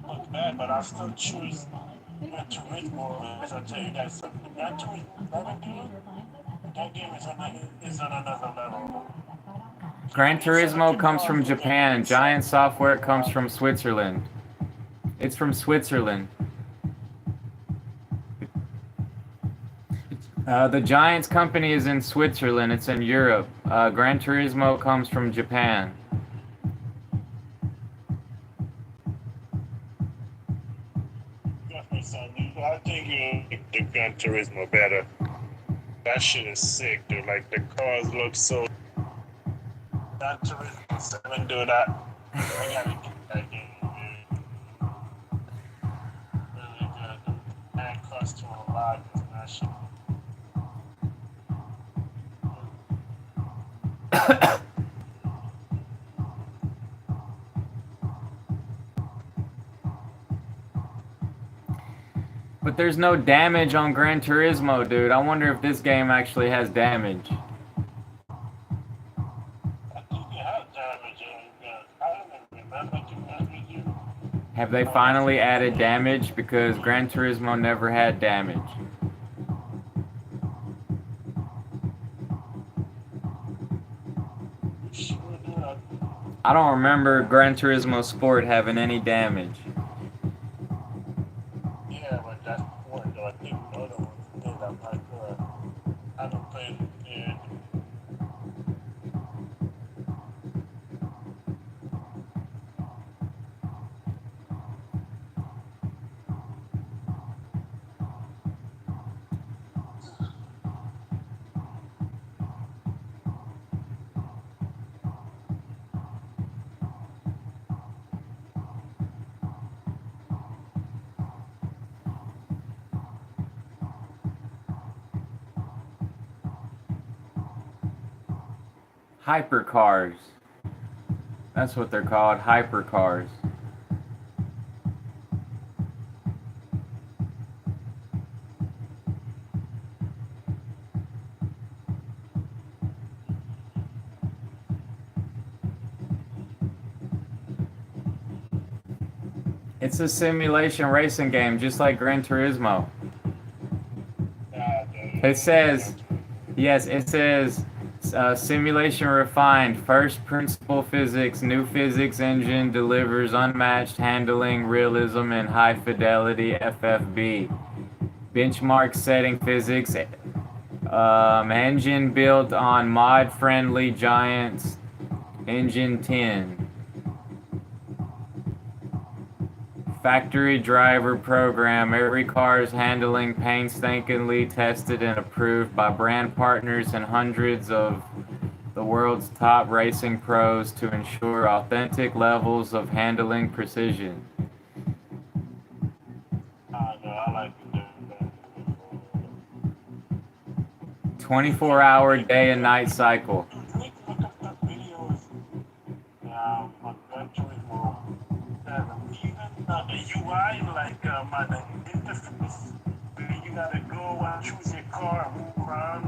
looked bad, but I still choose Gran Turismo because I'll tell you guys something. Gran Turismo, that game is on another level. Gran Turismo comes from Japan. Giant Software comes from Switzerland. It's from Switzerland. The Giants company is in Switzerland. It's in Europe. Gran Turismo comes from Japan. Definitely, son. I think you like the Gran Turismo better. That shit is sick, dude. Like the cars look so. Gran Turismo 7, dude. I gotta get that game, dude. Really good. And cost you a lot because that shit. But there's no damage on Gran Turismo, dude. I wonder if this game actually has damage. I think it has damage, I don't remember to be honest with you. Have they finally added damage? Because Gran Turismo never had damage. Sure, dude. I don't remember Gran Turismo Sport having any damage. Yeah, but that's the point, though. I think the other ones did. I'm not sure. I haven't played it. Hypercars. That's what they're called, hypercars. It's a simulation racing game, just like Gran Turismo. It says, yes, it says simulation refined, first principle physics, new physics engine delivers unmatched handling, realism, and high fidelity FFB. Benchmark setting physics, engine built on mod friendly Giants Engine 10. Factory driver program. Every car is handling painstakingly tested and approved by brand partners and hundreds of the world's top racing pros to ensure authentic levels of handling precision. I know, I like to do that. 24-hour day and night cycle. You need to look up the videos on Gran Turismo. Even the UI, like on the interface, where you gotta go and choose your car and move around.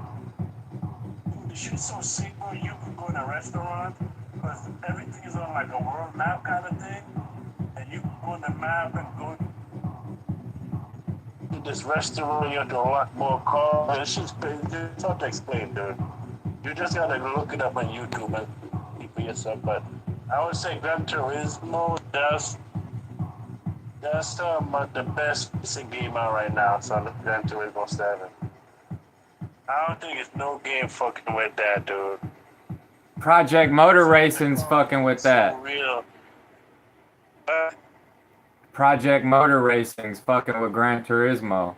The shit's so simple, you can go in a restaurant because everything is on like a world map kind of thing, and you can go on the map and go to this restaurant. You have to unlock more cars. It's just crazy. It's hard to explain, dude. You just gotta look it up on YouTube and see for yourself. But I would say Gran Turismo, that's the best racing game out right now. It's on the Gran Turismo 7. I don't think it's no game fucking with that, dude. Project Motor Racing's fucking with that. So real. Project Motor Racing's fucking with Gran Turismo.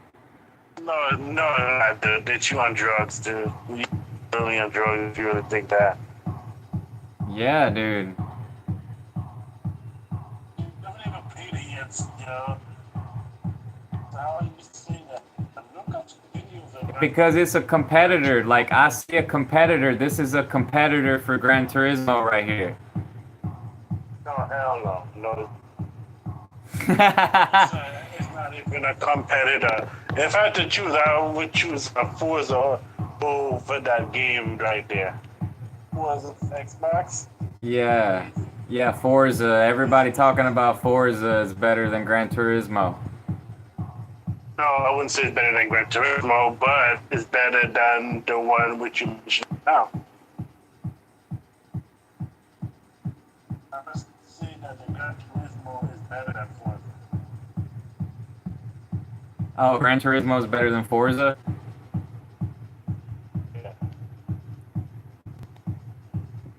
No, dude. They chew on drugs, dude. You really on drugs if you really think that. Yeah, dude. You haven't even paid it yet, you know. So how are you saying that? Look up some videos of Because it's a competitor. Like, I see a competitor. This is a competitor for Gran Turismo right here. No, hell no. No. It's not even a competitor. If I had to choose, I would choose a Forza over that game right there. Forza Xbox? Yeah. Yeah, Forza. Everybody talking about Forza is better than Gran Turismo. No, I wouldn't say it's better than Gran Turismo, but it's better than the one which you mentioned now. I must say that the Gran Turismo is better than Forza. Oh, Gran Turismo is better than Forza?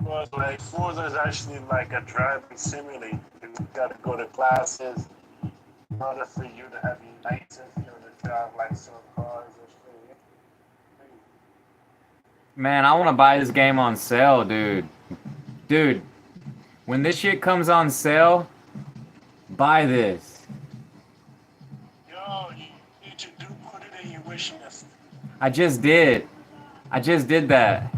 was like Forza is actually like a driving simulator. You gotta go to classes in order for you to have your license, you know, to drive like some cars and shit. Man, I want to buy this game on sale, dude. Dude, when this shit comes on sale, buy this. Yo, you need to do put it in your wish list. I just did. I just did that.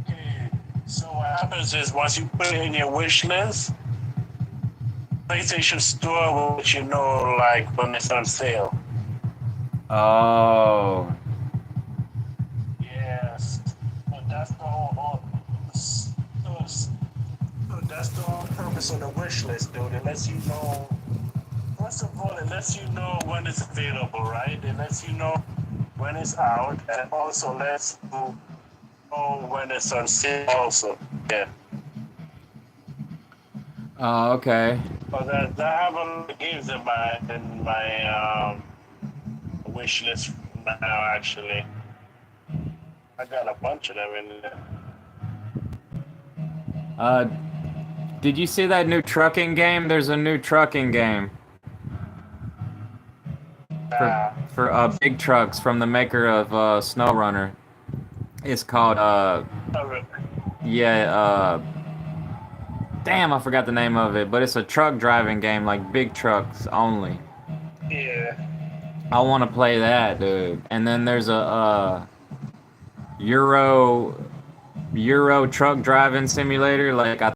Okay. So what happens is once you put it in your wish list, PlayStation Store will let you know like when it's on sale. Oh. Yes. But that's the whole so that's the whole purpose of the wish list, dude. It lets you know first of all it lets you know when it's available, right? It lets you know when it's out and also lets you know when it's on sale also. Yeah. Oh, okay. But I have a lot of games in my wish list now. Actually, I got a bunch of them in there. Uh, did you see that new trucking game? There's a new trucking game for Uh, big trucks from the maker of SnowRunner. It's called yeah, damn, I forgot the name of it, but it's a truck driving game, like big trucks only. yeah. I want to play that, dude. And then there's a Euro truck driving simulator. Like I